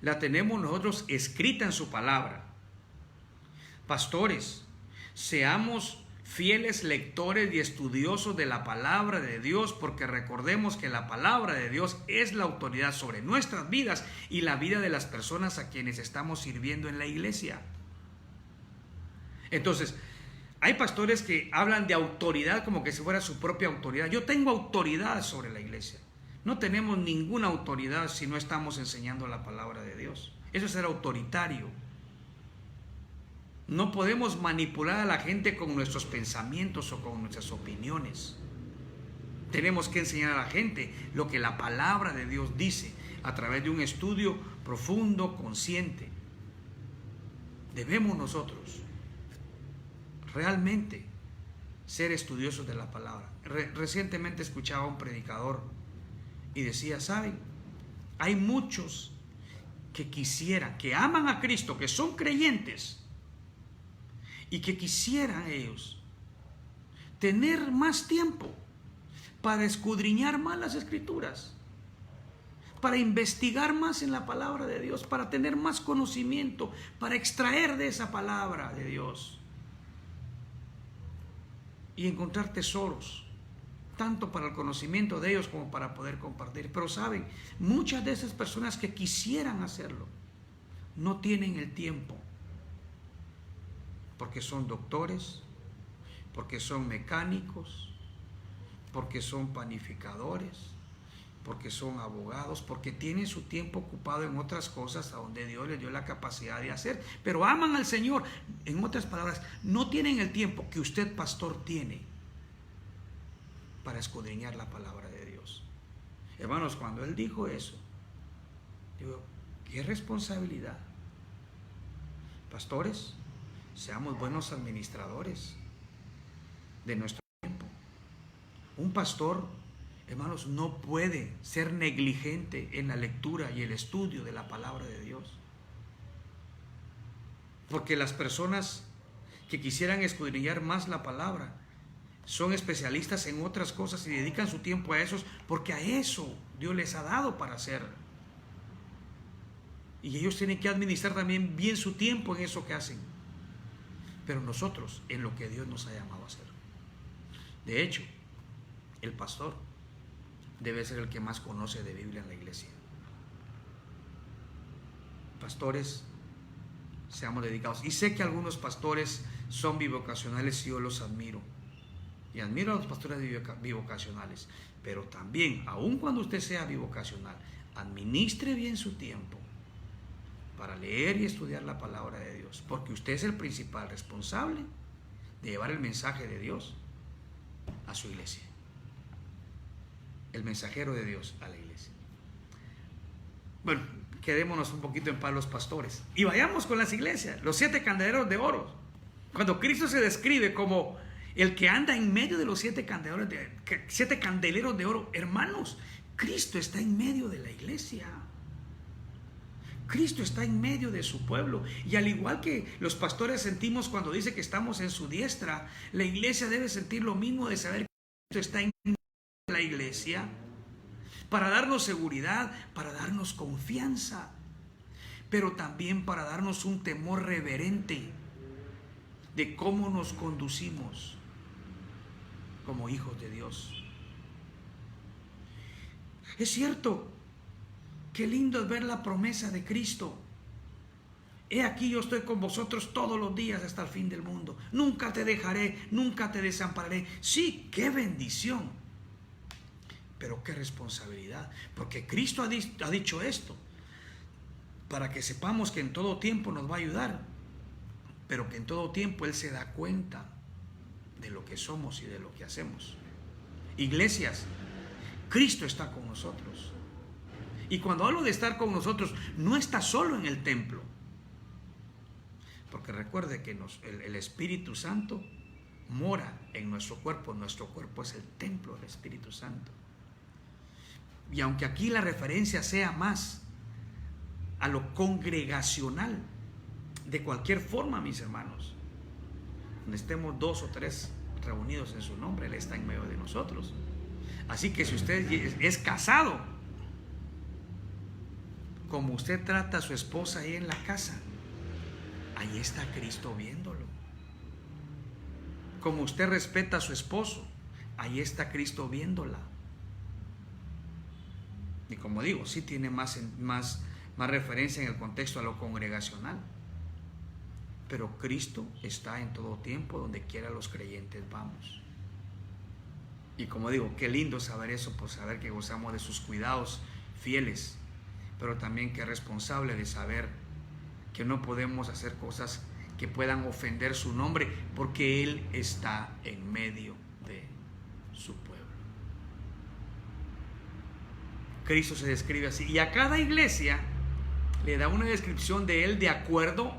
la tenemos nosotros escrita en su palabra. Pastores, seamos fieles lectores y estudiosos de la palabra de Dios, porque recordemos que la palabra de Dios es la autoridad sobre nuestras vidas y la vida de las personas a quienes estamos sirviendo en la iglesia. Entonces, hay pastores que hablan de autoridad como que si fuera su propia autoridad. Yo tengo autoridad sobre la iglesia. No tenemos ninguna autoridad si no estamos enseñando la palabra de Dios. Eso es ser autoritario. No podemos manipular a la gente con nuestros pensamientos o con nuestras opiniones. Tenemos que enseñar a la gente lo que la palabra de Dios dice a través de un estudio profundo, consciente. Debemos nosotros realmente ser estudiosos de la palabra. Recientemente escuchaba a un predicador y decía, ¿saben? Hay muchos que quisieran, que aman a Cristo, que son creyentes, y que quisieran ellos tener más tiempo para escudriñar más las Escrituras, para investigar más en la palabra de Dios, para tener más conocimiento, para extraer de esa palabra de Dios y encontrar tesoros, tanto para el conocimiento de ellos como para poder compartir. Pero saben, muchas de esas personas que quisieran hacerlo no tienen el tiempo, porque son doctores, porque son mecánicos, porque son panificadores, porque son abogados, porque tienen su tiempo ocupado en otras cosas a donde Dios les dio la capacidad de hacer, pero aman al Señor. En otras palabras, no tienen el tiempo que usted, pastor, tiene para escudriñar la palabra de Dios. Hermanos, cuando él dijo eso, digo, qué responsabilidad. Pastores, seamos buenos administradores de nuestro tiempo. Un pastor, hermanos, no puede ser negligente en la lectura y el estudio de la palabra de Dios. Porque las personas que quisieran escudriñar más la palabra son especialistas en otras cosas y dedican su tiempo a esos, porque a eso Dios les ha dado para hacer. Y ellos tienen que administrar también bien su tiempo en eso que hacen. Pero nosotros, en lo que Dios nos ha llamado a hacer. De hecho, el pastor debe ser el que más conoce de Biblia en la iglesia. Pastores, seamos dedicados. Y sé que algunos pastores son bivocacionales y yo los admiro. Y admiro a los pastores bivocacionales. Pero también, aun cuando usted sea bivocacional, administre bien su tiempo para leer y estudiar la palabra de Dios, porque usted es el principal responsable de llevar el mensaje de Dios a su iglesia, el mensajero de Dios a la iglesia. Bueno, quedémonos un poquito en paz los pastores y vayamos con las iglesias, los 7 candeleros de oro. Cuando Cristo se describe como el que anda en medio de los 7 candeleros de oro, hermanos, Cristo está en medio de la iglesia. Cristo está en medio de su pueblo, y al igual que los pastores sentimos cuando dice que estamos en su diestra, la iglesia debe sentir lo mismo, de saber que Cristo está en medio de la iglesia para darnos seguridad, para darnos confianza, pero también para darnos un temor reverente de cómo nos conducimos como hijos de Dios. Es cierto, qué lindo es ver la promesa de Cristo. He aquí, yo estoy con vosotros todos los días hasta el fin del mundo. Nunca te dejaré, nunca te desampararé. Sí, qué bendición. Pero qué responsabilidad. Porque Cristo ha dicho esto para que sepamos que en todo tiempo nos va a ayudar. Pero que en todo tiempo Él se da cuenta de lo que somos y de lo que hacemos. Iglesias, Cristo está con nosotros. Y cuando hablo de estar con nosotros, no está solo en el templo. Porque recuerde que el Espíritu Santo mora en nuestro cuerpo. Nuestro cuerpo es el templo del Espíritu Santo. Y aunque aquí la referencia sea más a lo congregacional, de cualquier forma, mis hermanos, donde estemos 2 o 3 reunidos en su nombre, Él está en medio de nosotros. Así que si usted es casado, como usted trata a su esposa ahí en la casa, ahí está Cristo viéndolo. Como usted respeta a su esposo, ahí está Cristo viéndola. Y como digo, sí tiene más referencia en el contexto a lo congregacional. Pero Cristo está en todo tiempo, donde quiera los creyentes vamos. Y como digo, qué lindo saber eso, por saber que gozamos de sus cuidados fieles, pero también que es responsable de saber que no podemos hacer cosas que puedan ofender su nombre, porque Él está en medio de su pueblo. Cristo se describe así, y a cada iglesia le da una descripción de Él de acuerdo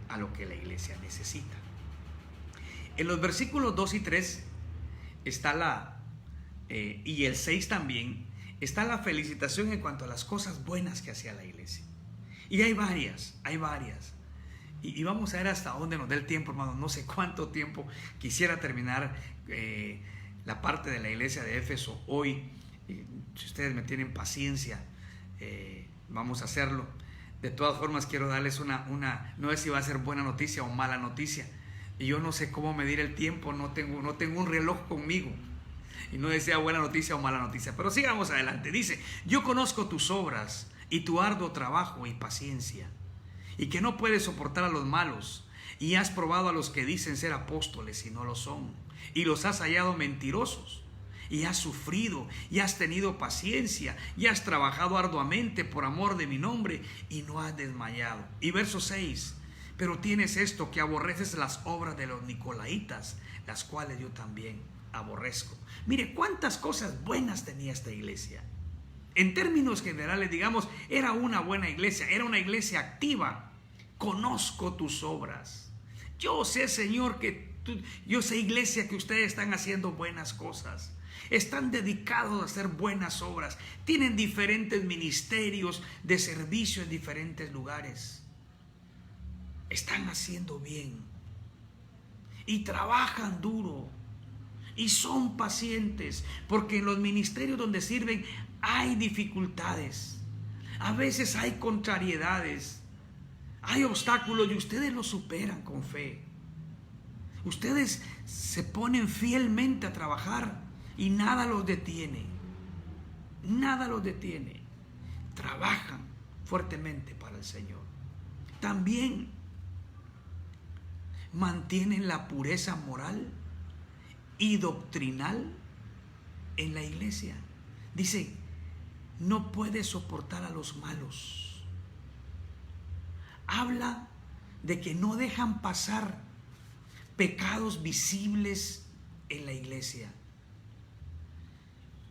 a lo que la iglesia necesita. En los versículos 2 y 3 está y el 6 también, está la felicitación en cuanto a las cosas buenas que hacía la iglesia. Y hay varias. Y vamos a ver hasta dónde nos dé el tiempo, hermanos. No sé cuánto tiempo. Quisiera terminar la parte de la iglesia de Éfeso hoy. Si ustedes me tienen paciencia, vamos a hacerlo. De todas formas, quiero darles no sé si va a ser buena noticia o mala noticia. Y yo no sé cómo medir el tiempo, no tengo un reloj conmigo. Y no desea buena noticia o mala noticia. Pero sigamos adelante. Dice: yo conozco tus obras y tu arduo trabajo y paciencia, y que no puedes soportar a los malos, y has probado a los que dicen ser apóstoles y no lo son, y los has hallado mentirosos, y has sufrido, y has tenido paciencia, y has trabajado arduamente por amor de mi nombre, y no has desmayado. Y verso 6: pero tienes esto, que aborreces las obras de los nicolaitas, las cuales yo también aborrezco. Mire cuántas cosas buenas tenía esta iglesia. En términos generales, digamos, era una buena iglesia, era una iglesia activa. Conozco tus obras. Yo sé, Señor, yo sé, iglesia, que ustedes están haciendo buenas cosas. Están dedicados a hacer buenas obras. Tienen diferentes ministerios de servicio en diferentes lugares. Están haciendo bien. Y trabajan duro. Y son pacientes. Porque en los ministerios donde sirven hay dificultades. A veces hay contrariedades. Hay obstáculos y ustedes los superan con fe. Ustedes se ponen fielmente a trabajar y nada los detiene. Nada los detiene. Trabajan fuertemente para el Señor. También mantienen la pureza moral y doctrinal en la iglesia. Dice: no puede soportar a los malos. Habla de que no dejan pasar pecados visibles en la iglesia.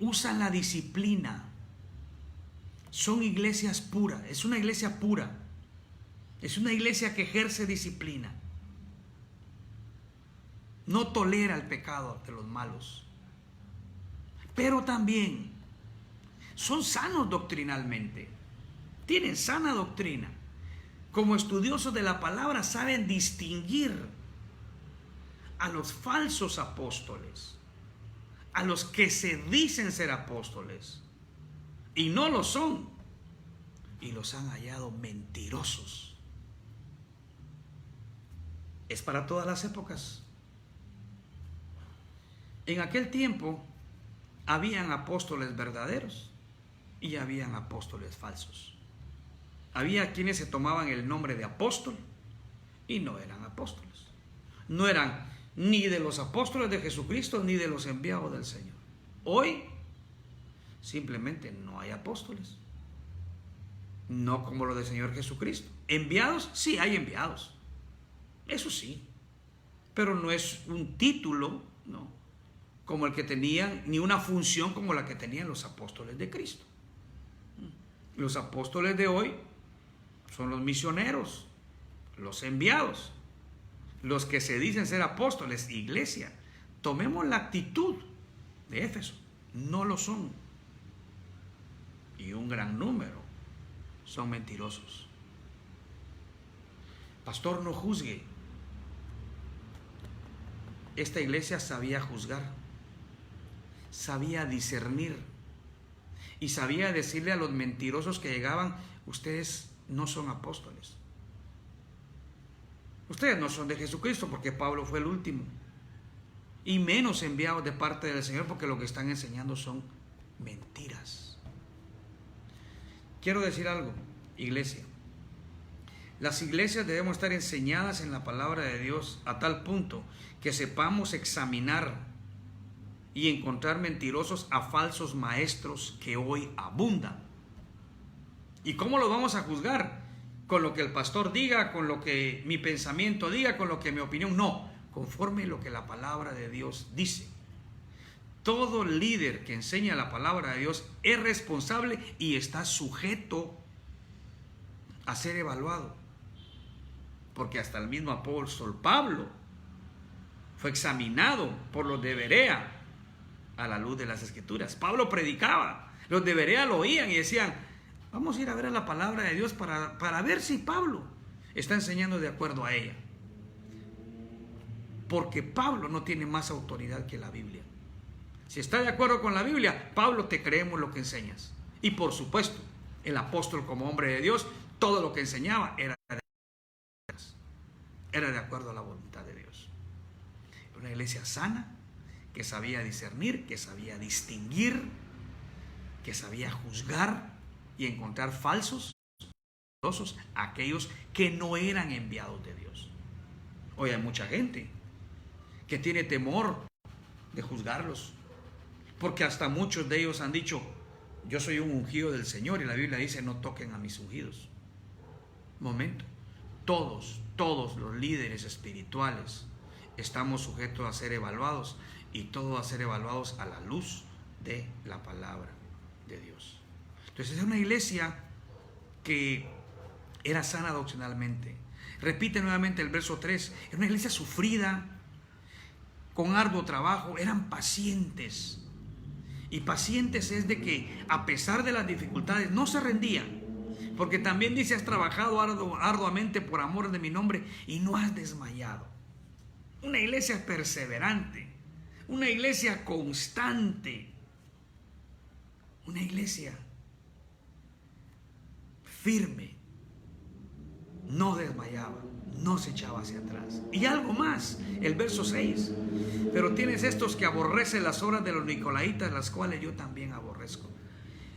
Usan la disciplina. Son iglesias puras. Es una iglesia pura. Es una iglesia que ejerce disciplina. No tolera el pecado de los malos. Pero también son sanos doctrinalmente. Tienen sana doctrina. Como estudiosos de la palabra saben distinguir a los falsos apóstoles, a los que se dicen ser apóstoles y no lo son, y los han hallado mentirosos. Es para todas las épocas. En aquel tiempo habían apóstoles verdaderos y habían apóstoles falsos. Había quienes se tomaban el nombre de apóstol y no eran apóstoles. No eran ni de los apóstoles de Jesucristo ni de los enviados del Señor. Hoy simplemente no hay apóstoles. No como lo del Señor Jesucristo. ¿Enviados? Sí, hay enviados. Eso sí. Pero no es un título, no, como el que tenían, ni una función como la que tenían los apóstoles de Cristo. Los apóstoles de hoy son los misioneros, los enviados. los que se dicen ser apóstoles, iglesia, tomemos la actitud de Éfeso, no lo son. Y un gran número son mentirosos. Pastor, no juzgue. Esta iglesia sabía juzgar, sabía discernir y sabía decirle a los mentirosos que llegaban: ustedes no son apóstoles, ustedes no son de Jesucristo, porque Pablo fue el último, y menos enviados de parte del Señor, porque lo que están enseñando son mentiras. Quiero decir algo, iglesia. Las iglesias debemos estar enseñadas en la palabra de Dios a tal punto que sepamos examinar y encontrar mentirosos a falsos maestros que hoy abundan. ¿Y cómo los vamos a juzgar? Con lo que el pastor diga, con lo que mi pensamiento diga, con lo que mi opinión. No, conforme lo que la palabra de Dios dice. Todo líder que enseña la palabra de Dios es responsable y está sujeto a ser evaluado. Porque hasta el mismo apóstol Pablo fue examinado por los de Berea a la luz de las Escrituras. Pablo predicaba, los de Berea lo oían y decían: vamos a ir a ver a la palabra de Dios para ver si Pablo está enseñando de acuerdo a ella. Porque Pablo no tiene más autoridad que la Biblia. Si está de acuerdo con la Biblia, Pablo, te creemos lo que enseñas. Y por supuesto, el apóstol, como hombre de Dios, todo lo que enseñaba era de acuerdo a la voluntad de Dios. Una iglesia sana, que sabía discernir, que sabía distinguir, que sabía juzgar y encontrar falsos, aquellos que no eran enviados de Dios. Hoy hay mucha gente que tiene temor de juzgarlos, porque hasta muchos de ellos han dicho: yo soy un ungido del Señor, y la Biblia dice: no toquen a mis ungidos. Momento, todos los líderes espirituales estamos sujetos a ser evaluados, y todos a ser evaluados a la luz de la palabra de Dios. Entonces es una iglesia que era sana doctrinalmente. Repite nuevamente el verso 3, era una iglesia sufrida, con arduo trabajo, eran pacientes. Y pacientes es de que a pesar de las dificultades no se rendían. Porque también dice: has trabajado arduamente por amor de mi nombre y no has desmayado. Una iglesia perseverante, una iglesia constante, una iglesia firme, no desmayaba, no se echaba hacia atrás. Y algo más, el verso 6: pero tienes estos que aborrecen las obras de los nicolaítas, las cuales yo también aborrezco.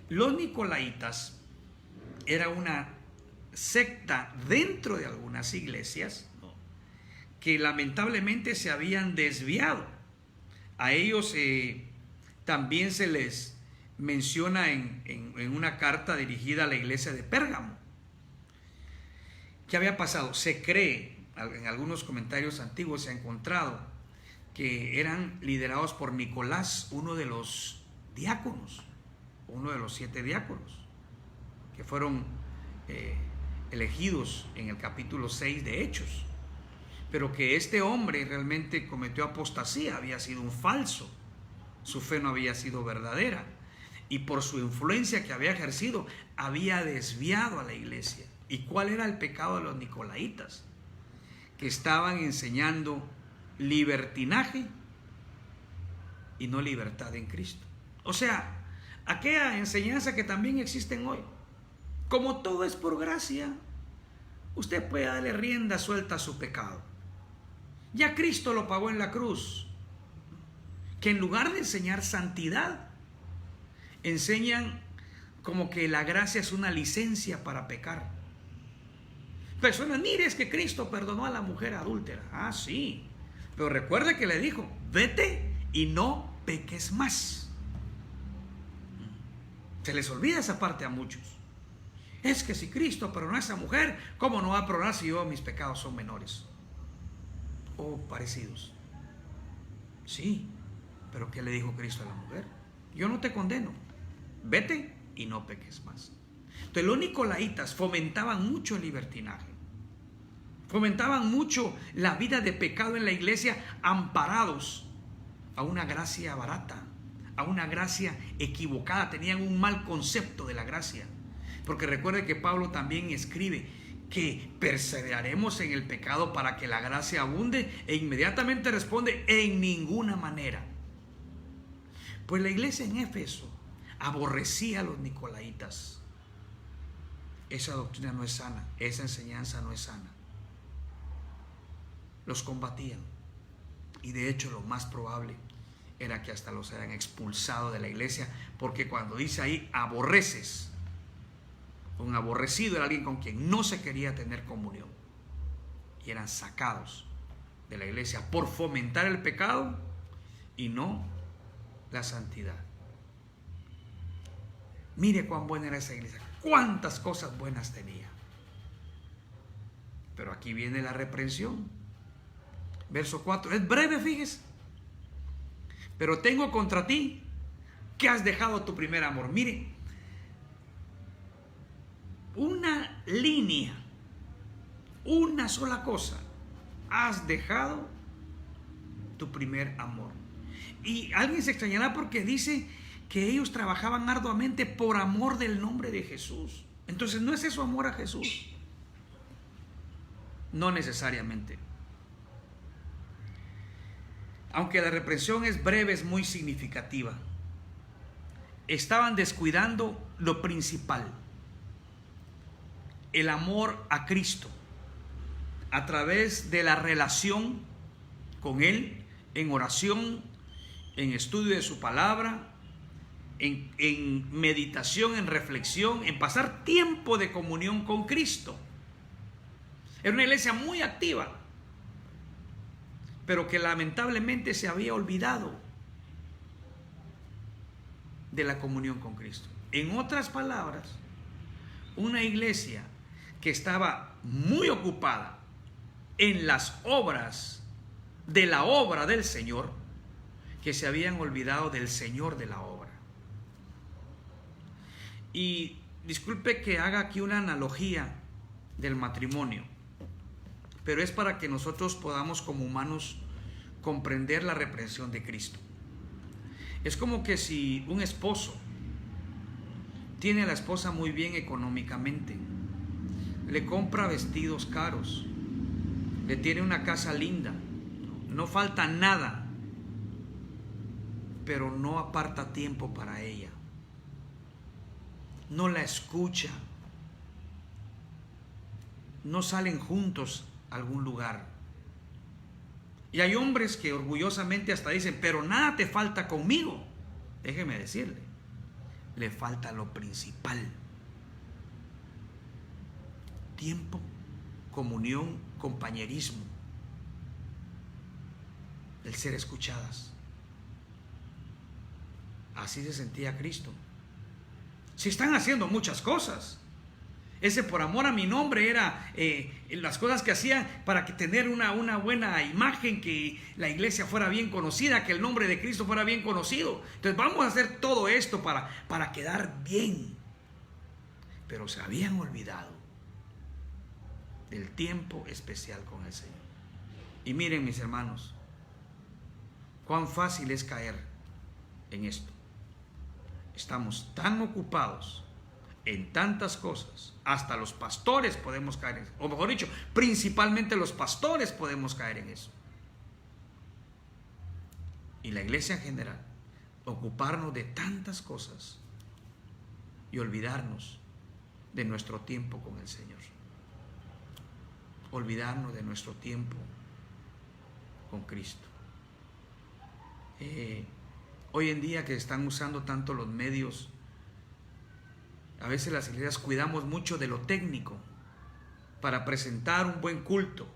Los nicolaítas era una secta dentro de algunas iglesias, ¿no?, que lamentablemente se habían desviado. A ellos también se les menciona en una carta dirigida a la iglesia de Pérgamo. ¿Qué había pasado? Se cree, en algunos comentarios antiguos se ha encontrado, que eran liderados por Nicolás, uno de los diáconos, uno de los 7 diáconos, que fueron elegidos en el capítulo 6 de Hechos, pero que este hombre realmente cometió apostasía, había sido un falso, su fe no había sido verdadera, y por su influencia que había ejercido, había desviado a la iglesia. ¿Y cuál era el pecado de los nicolaitas? Que estaban enseñando libertinaje y no libertad en Cristo. O sea, aquella enseñanza que también existen hoy. Como todo es por gracia, usted puede darle rienda suelta a su pecado. Ya Cristo lo pagó en la cruz. Que en lugar de enseñar santidad, enseñan como que la gracia es una licencia para pecar. Personas: mire, es que Cristo perdonó a la mujer adúltera. Ah, sí, pero recuerde que le dijo: vete y no peques más. Se les olvida esa parte a muchos. Es que si Cristo perdonó a esa mujer, ¿cómo no va a perdonar si yo mis pecados son menores o parecidos? Sí, pero ¿qué le dijo Cristo a la mujer? Yo no te condeno, vete y no peques más. Entonces los nicolaitas fomentaban mucho el libertinaje, Fomentaban mucho la vida de pecado en la iglesia, amparados a una gracia barata, a una gracia equivocada. Tenían un mal concepto de la gracia. Porque recuerde que Pablo también escribe que perseveraremos en el pecado para que la gracia abunde, e inmediatamente responde: en ninguna manera. Pues la iglesia en Éfeso aborrecía a los nicolaítas. Esa doctrina no es sana, esa enseñanza no es sana. Los combatían, y de hecho lo más probable era que hasta los hayan expulsado de la iglesia, porque cuando dice ahí aborreces, un aborrecido era alguien con quien no se quería tener comunión, y eran sacados de la iglesia por fomentar el pecado y no la santidad. Mire cuán buena era esa iglesia, cuántas cosas buenas tenía. Pero aquí viene la reprensión. Verso 4, es breve, fíjese. Pero tengo contra ti que has dejado tu primer amor. Mire, una línea, una sola cosa: has dejado tu primer amor. Y alguien se extrañará porque dice que ellos trabajaban arduamente por amor del nombre de Jesús. Entonces, ¿no es eso amor a Jesús? No necesariamente. Aunque la reprensión es breve, es muy significativa. Estaban descuidando lo principal: el amor a Cristo, a través de la relación con Él, en oración, en estudio de su palabra, en meditación, en reflexión, en pasar tiempo de comunión con Cristo. Era una iglesia muy activa, pero que lamentablemente se había olvidado de la comunión con Cristo. En otras palabras, una iglesia que estaba muy ocupada en las obras de la obra del Señor, que se habían olvidado del Señor de la obra. Y disculpe que haga aquí una analogía del matrimonio, pero es para que nosotros podamos como humanos comprender la reprensión de Cristo. Es como que si un esposo tiene a la esposa muy bien económicamente, le compra vestidos caros, le tiene una casa linda, no falta nada, pero no aparta tiempo para ella, no la escucha, no salen juntos a algún lugar. Y hay hombres que orgullosamente hasta dicen: pero nada te falta conmigo. Déjeme decirle, le falta lo principal: tiempo, comunión, compañerismo, el ser escuchadas. Así se sentía Cristo. Se están haciendo muchas cosas. Ese por amor a mi nombre era las cosas que hacían para que tener una buena imagen, que la iglesia fuera bien conocida, que el nombre de Cristo fuera bien conocido. Entonces vamos a hacer todo esto para quedar bien. Pero se habían olvidado del tiempo especial con el Señor. Y miren, mis hermanos, cuán fácil es caer en esto. Estamos tan ocupados en tantas cosas, hasta los pastores podemos caer en eso, o mejor dicho, principalmente los pastores podemos caer en eso. Y la iglesia en general, ocuparnos de tantas cosas y olvidarnos de nuestro tiempo con el Señor. Olvidarnos de nuestro tiempo con Cristo. Hoy en día que están usando tanto los medios, a veces las iglesias cuidamos mucho de lo técnico para presentar un buen culto,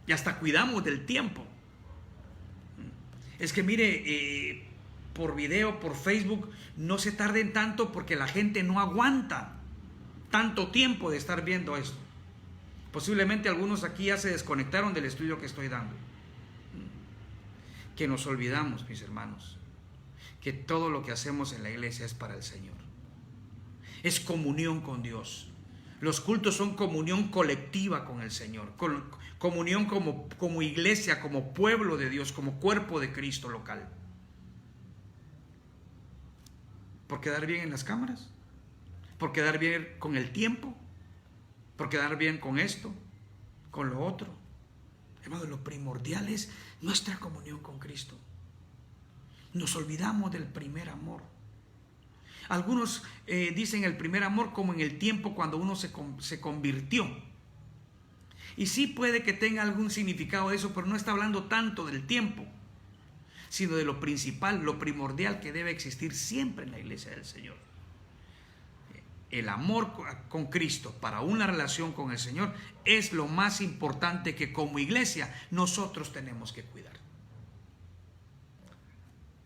y hasta cuidamos del tiempo. Es que mire, por video, por Facebook, no se tarden tanto porque la gente no aguanta tanto tiempo de estar viendo esto. Posiblemente algunos aquí ya se desconectaron del estudio que estoy dando. Que nos olvidamos, mis hermanos, que todo lo que hacemos en la iglesia es para el Señor. Es comunión con Dios. Los cultos son comunión colectiva con el Señor, comunión como iglesia, como pueblo de Dios, como cuerpo de Cristo local. ¿Por quedar bien en las cámaras? ¿Por quedar bien con el tiempo? ¿Por quedar bien con esto? ¿Con lo otro? Hermano, lo primordial es nuestra comunión con Cristo. Nos olvidamos del primer amor. Algunos dicen el primer amor como en el tiempo cuando uno se convirtió. Y sí puede que tenga algún significado de eso, pero no está hablando tanto del tiempo, sino de lo principal, lo primordial que debe existir siempre en la iglesia del Señor. El amor con Cristo para una relación con el Señor es lo más importante que como iglesia nosotros tenemos que cuidar.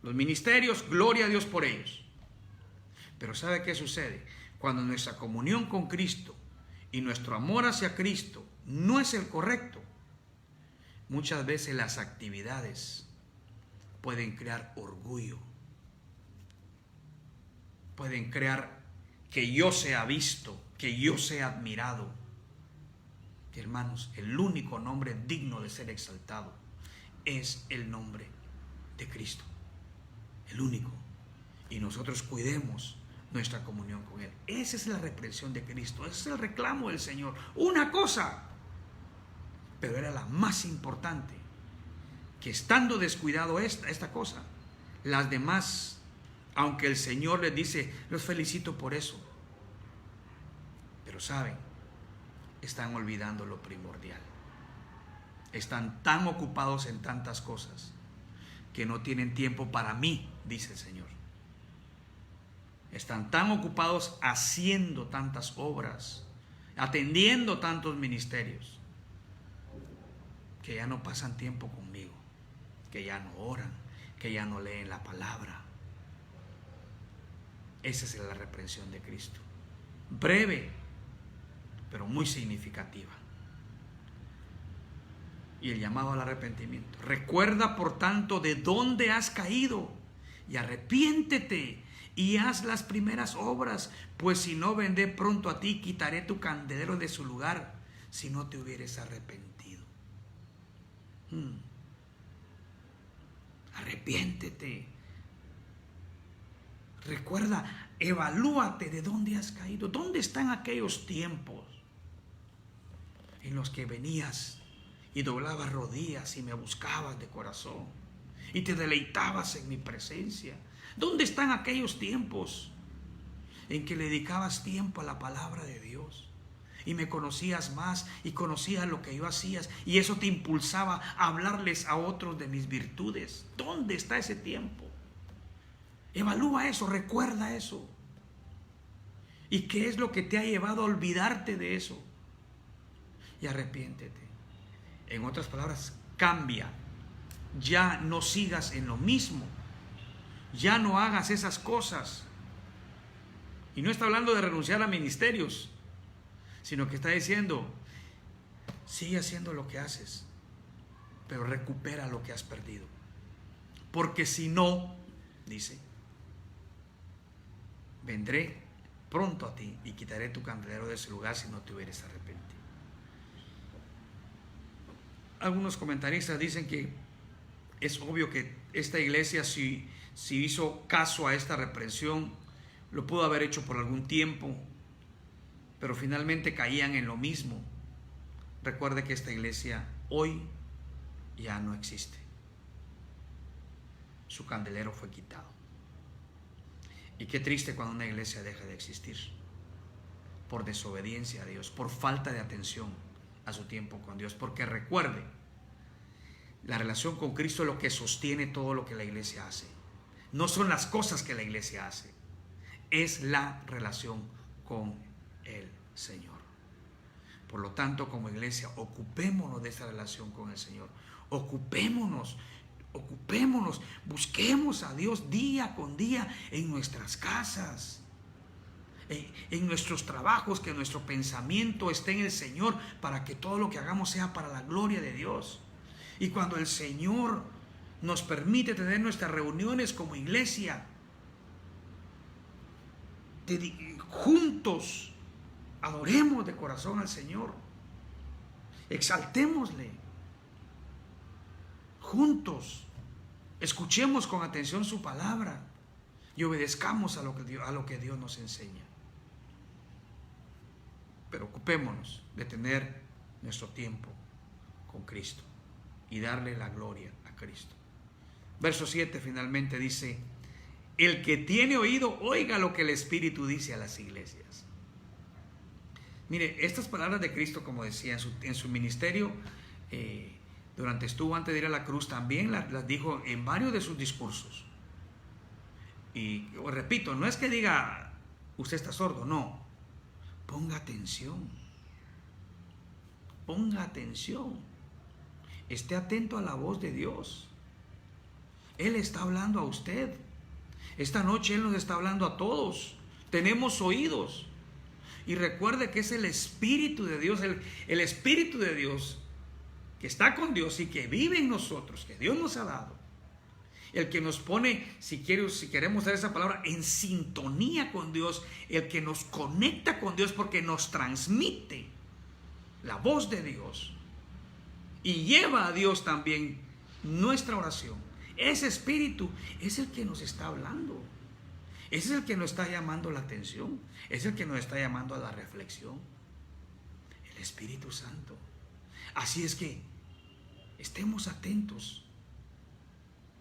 Los ministerios, gloria a Dios por ellos. Pero ¿sabe qué sucede? Cuando nuestra comunión con Cristo y nuestro amor hacia Cristo no es el correcto, muchas veces las actividades pueden crear orgullo, pueden crear que yo sea visto, que yo sea admirado. Hermanos, el único nombre digno de ser exaltado es el nombre de Cristo, el único. Y nosotros cuidemos nuestra comunión con Él. Esa es la reprensión de Cristo, ese es el reclamo del Señor. Una cosa, pero era la más importante, que estando descuidado esta cosa, las demás, aunque el Señor les dice, los felicito por eso, pero saben, están olvidando lo primordial. Están tan ocupados en tantas cosas que no tienen tiempo para mí, dice el Señor. Están tan ocupados haciendo tantas obras, atendiendo tantos ministerios, que ya no pasan tiempo conmigo, que ya no oran, que ya no leen la palabra. Esa es la reprensión de Cristo. Breve, pero muy significativa. Y el llamado al arrepentimiento. Recuerda, por tanto, de dónde has caído y arrepiéntete y haz las primeras obras, pues si no, vendré pronto a ti, quitaré tu candelero de su lugar, si no te hubieres arrepentido. Arrepiéntete. Recuerda, evalúate de dónde has caído. ¿Dónde están aquellos tiempos en los que venías y doblabas rodillas y me buscabas de corazón y te deleitabas en mi presencia? ¿Dónde están aquellos tiempos en que le dedicabas tiempo a la palabra de Dios y me conocías más y conocías lo que yo hacía y eso te impulsaba a hablarles a otros de mis virtudes? ¿Dónde está ese tiempo? Evalúa eso, recuerda eso. ¿Y qué es lo que te ha llevado a olvidarte de eso? Y arrepiéntete. En otras palabras, cambia. Ya no sigas en lo mismo. Ya no hagas esas cosas. Y no está hablando de renunciar a ministerios, sino que está diciendo, sigue haciendo lo que haces, pero recupera lo que has perdido. Porque si no, dice, vendré pronto a ti y quitaré tu candelero de ese lugar si no te hubieres arrepentido. Algunos comentaristas dicen que es obvio que esta iglesia, si hizo caso a esta reprensión, lo pudo haber hecho por algún tiempo, pero finalmente caían en lo mismo. Recuerde que esta iglesia hoy ya no existe. Su candelero fue quitado. Y qué triste cuando una iglesia deja de existir por desobediencia a Dios, por falta de atención a su tiempo con Dios. Porque recuerde, la relación con Cristo es lo que sostiene todo lo que la iglesia hace. No son las cosas que la iglesia hace, es la relación con el Señor. Por lo tanto, como iglesia, ocupémonos de esa relación con el Señor. Ocupémonos, busquemos a Dios día con día en nuestras casas, en nuestros trabajos, que nuestro pensamiento esté en el Señor, para que todo lo que hagamos sea para la gloria de Dios. Y cuando el Señor nos permite tener nuestras reuniones como iglesia, juntos, Adoremos de corazón al Señor. Exaltémosle. Juntos. Escuchemos con atención su palabra y obedezcamos a lo que Dios nos enseña. Pero ocupémonos de tener nuestro tiempo con Cristo y darle la gloria a Cristo. Verso 7 finalmente dice: el que tiene oído, oiga lo que el Espíritu dice a las iglesias. Mire, estas palabras de Cristo, como decía, en su ministerio, durante estuvo antes de ir a la cruz, también las dijo en varios de sus discursos. Y repito, no es que diga, usted está sordo, no. Ponga atención. Ponga atención. Esté atento a la voz de Dios. Él está hablando a usted. Esta noche Él nos está hablando a todos. Tenemos oídos. Y recuerde que es el Espíritu de Dios, el Espíritu de Dios que está con Dios y que vive en nosotros, que Dios nos ha dado. El que nos pone, si queremos dar esa palabra, en sintonía con Dios, el que nos conecta con Dios porque nos transmite la voz de Dios y lleva a Dios también nuestra oración. Ese Espíritu es el que nos está hablando. Ese es el que nos está llamando la atención. Es el que nos está llamando a la reflexión. El Espíritu Santo. Así es que estemos atentos.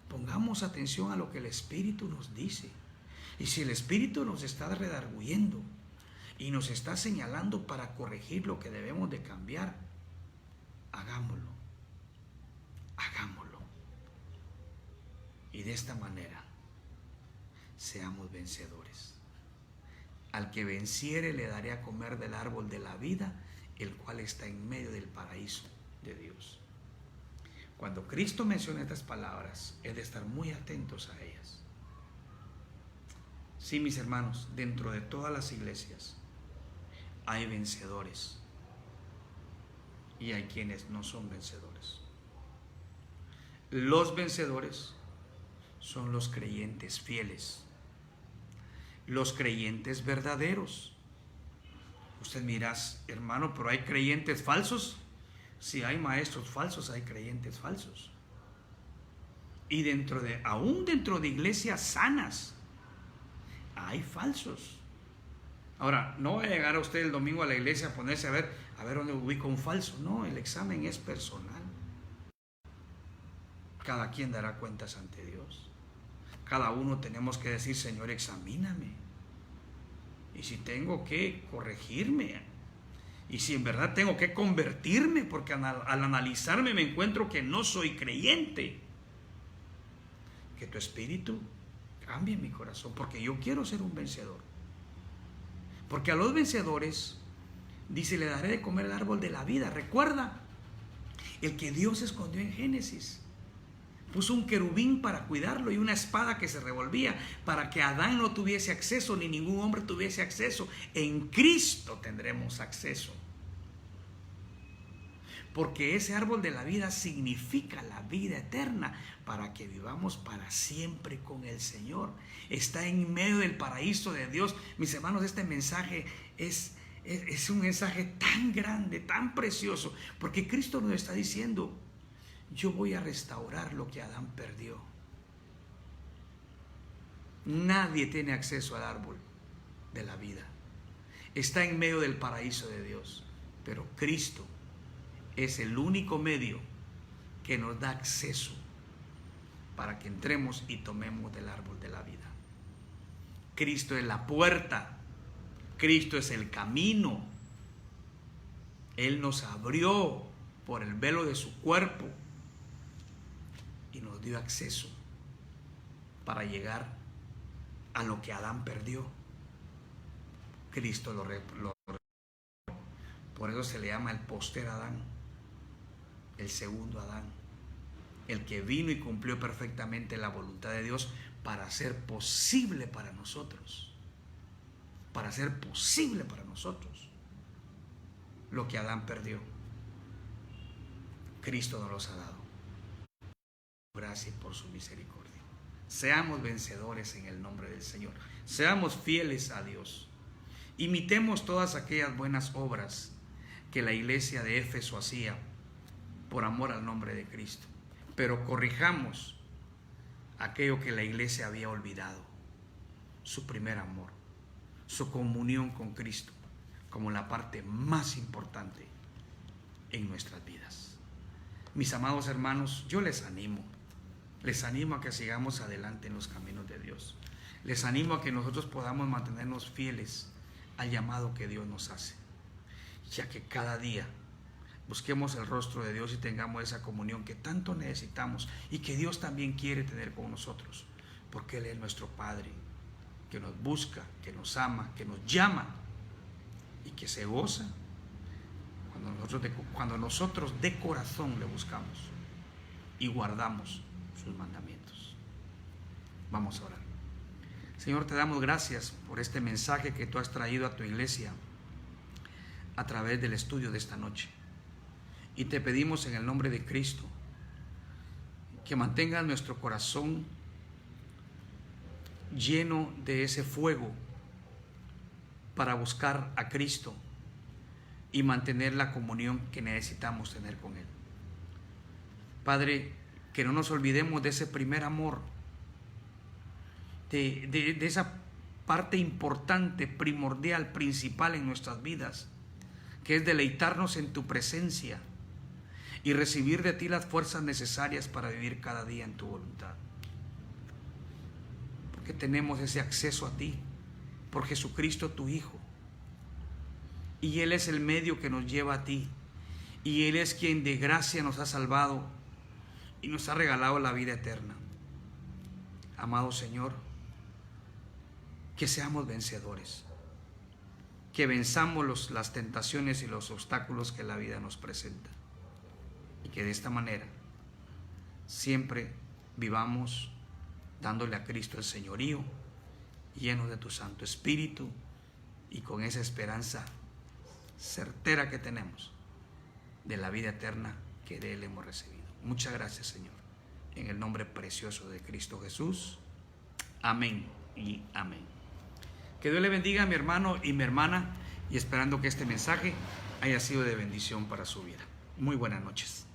Pongamos atención a lo que el Espíritu nos dice. Y si el Espíritu nos está redarguyendo y nos está señalando para corregir lo que debemos de cambiar, hagámoslo. Hagámoslo. Y de esta manera seamos vencedores. Al que venciere le daré a comer del árbol de la vida, el cual está en medio del paraíso de Dios. Cuando Cristo menciona estas palabras, es de estar muy atentos a ellas. Sí, mis hermanos, dentro de todas las iglesias hay vencedores y hay quienes no son vencedores. Los vencedores son los creyentes fieles, los creyentes verdaderos. Usted mirás, hermano, pero hay creyentes falsos. Si hay maestros falsos, hay creyentes falsos. Y aún dentro de iglesias sanas, hay falsos. Ahora, no va a llegar a usted el domingo a la iglesia a ponerse a ver dónde ubica un falso. No, el examen es personal. Cada quien dará cuentas ante Dios. Cada uno tenemos que decir: Señor, examíname. Y si tengo que corregirme, y si en verdad tengo que convertirme, porque al analizarme me encuentro que no soy creyente, que tu Espíritu cambie mi corazón, porque yo quiero ser un vencedor. Porque a los vencedores, dice, le daré de comer el árbol de la vida. Recuerda, el que Dios escondió en Génesis. Puso un querubín para cuidarlo y una espada que se revolvía para que Adán no tuviese acceso, ni ningún hombre tuviese acceso. En Cristo tendremos acceso. Porque ese árbol de la vida significa la vida eterna, para que vivamos para siempre con el Señor. Está en medio del paraíso de Dios. Mis hermanos, este mensaje es un mensaje tan grande, tan precioso, porque Cristo nos está diciendo: yo voy a restaurar lo que Adán perdió. Nadie tiene acceso al árbol de la vida. Está en medio del paraíso de Dios. Pero Cristo es el único medio que nos da acceso para que entremos y tomemos del árbol de la vida. Cristo es la puerta. Cristo es el camino. Él nos abrió por el velo de su cuerpo y nos dio acceso para llegar a lo que Adán perdió. Cristo lo por eso se le llama el postrer Adán, el segundo Adán, el que vino y cumplió perfectamente la voluntad de Dios para hacer posible para nosotros, lo que Adán perdió. Cristo nos los ha dado. Gracias por su misericordia. Seamos vencedores en el nombre del Señor. Seamos fieles a Dios. Imitemos todas aquellas buenas obras que la iglesia de Éfeso hacía por amor al nombre de Cristo. Pero corrijamos aquello que la iglesia había olvidado: su primer amor, su comunión con Cristo, como la parte más importante en nuestras vidas. Mis amados hermanos, yo les animo a que sigamos adelante en los caminos de Dios. Les animo a que nosotros podamos mantenernos fieles al llamado que Dios nos hace, ya que cada día busquemos el rostro de Dios y tengamos esa comunión que tanto necesitamos y que Dios también quiere tener con nosotros, porque Él es nuestro Padre, que nos busca, que nos ama, que nos llama y que se goza cuando nosotros de corazón le buscamos y guardamos sus mandamientos. Vamos a orar. Señor, te damos gracias por este mensaje que tú has traído a tu iglesia a través del estudio de esta noche. Y te pedimos en el nombre de Cristo que mantengas nuestro corazón lleno de ese fuego para buscar a Cristo y mantener la comunión que necesitamos tener con Él. Padre, que no nos olvidemos de ese primer amor, de esa parte importante, primordial, principal en nuestras vidas, que es deleitarnos en tu presencia y recibir de ti las fuerzas necesarias para vivir cada día en tu voluntad. Porque tenemos ese acceso a ti por Jesucristo tu Hijo, y Él es el medio que nos lleva a ti, y Él es quien de gracia nos ha salvado y nos ha regalado la vida eterna. Amado Señor, que seamos vencedores, que venzamos las tentaciones y los obstáculos que la vida nos presenta, y que de esta manera siempre vivamos dándole a Cristo el señorío, llenos de tu Santo Espíritu y con esa esperanza certera que tenemos de la vida eterna que de Él hemos recibido. Muchas gracias, Señor, en el nombre precioso de Cristo Jesús. Amén y amén. Que Dios le bendiga a mi hermano y mi hermana, y esperando que este mensaje haya sido de bendición para su vida. Muy buenas noches.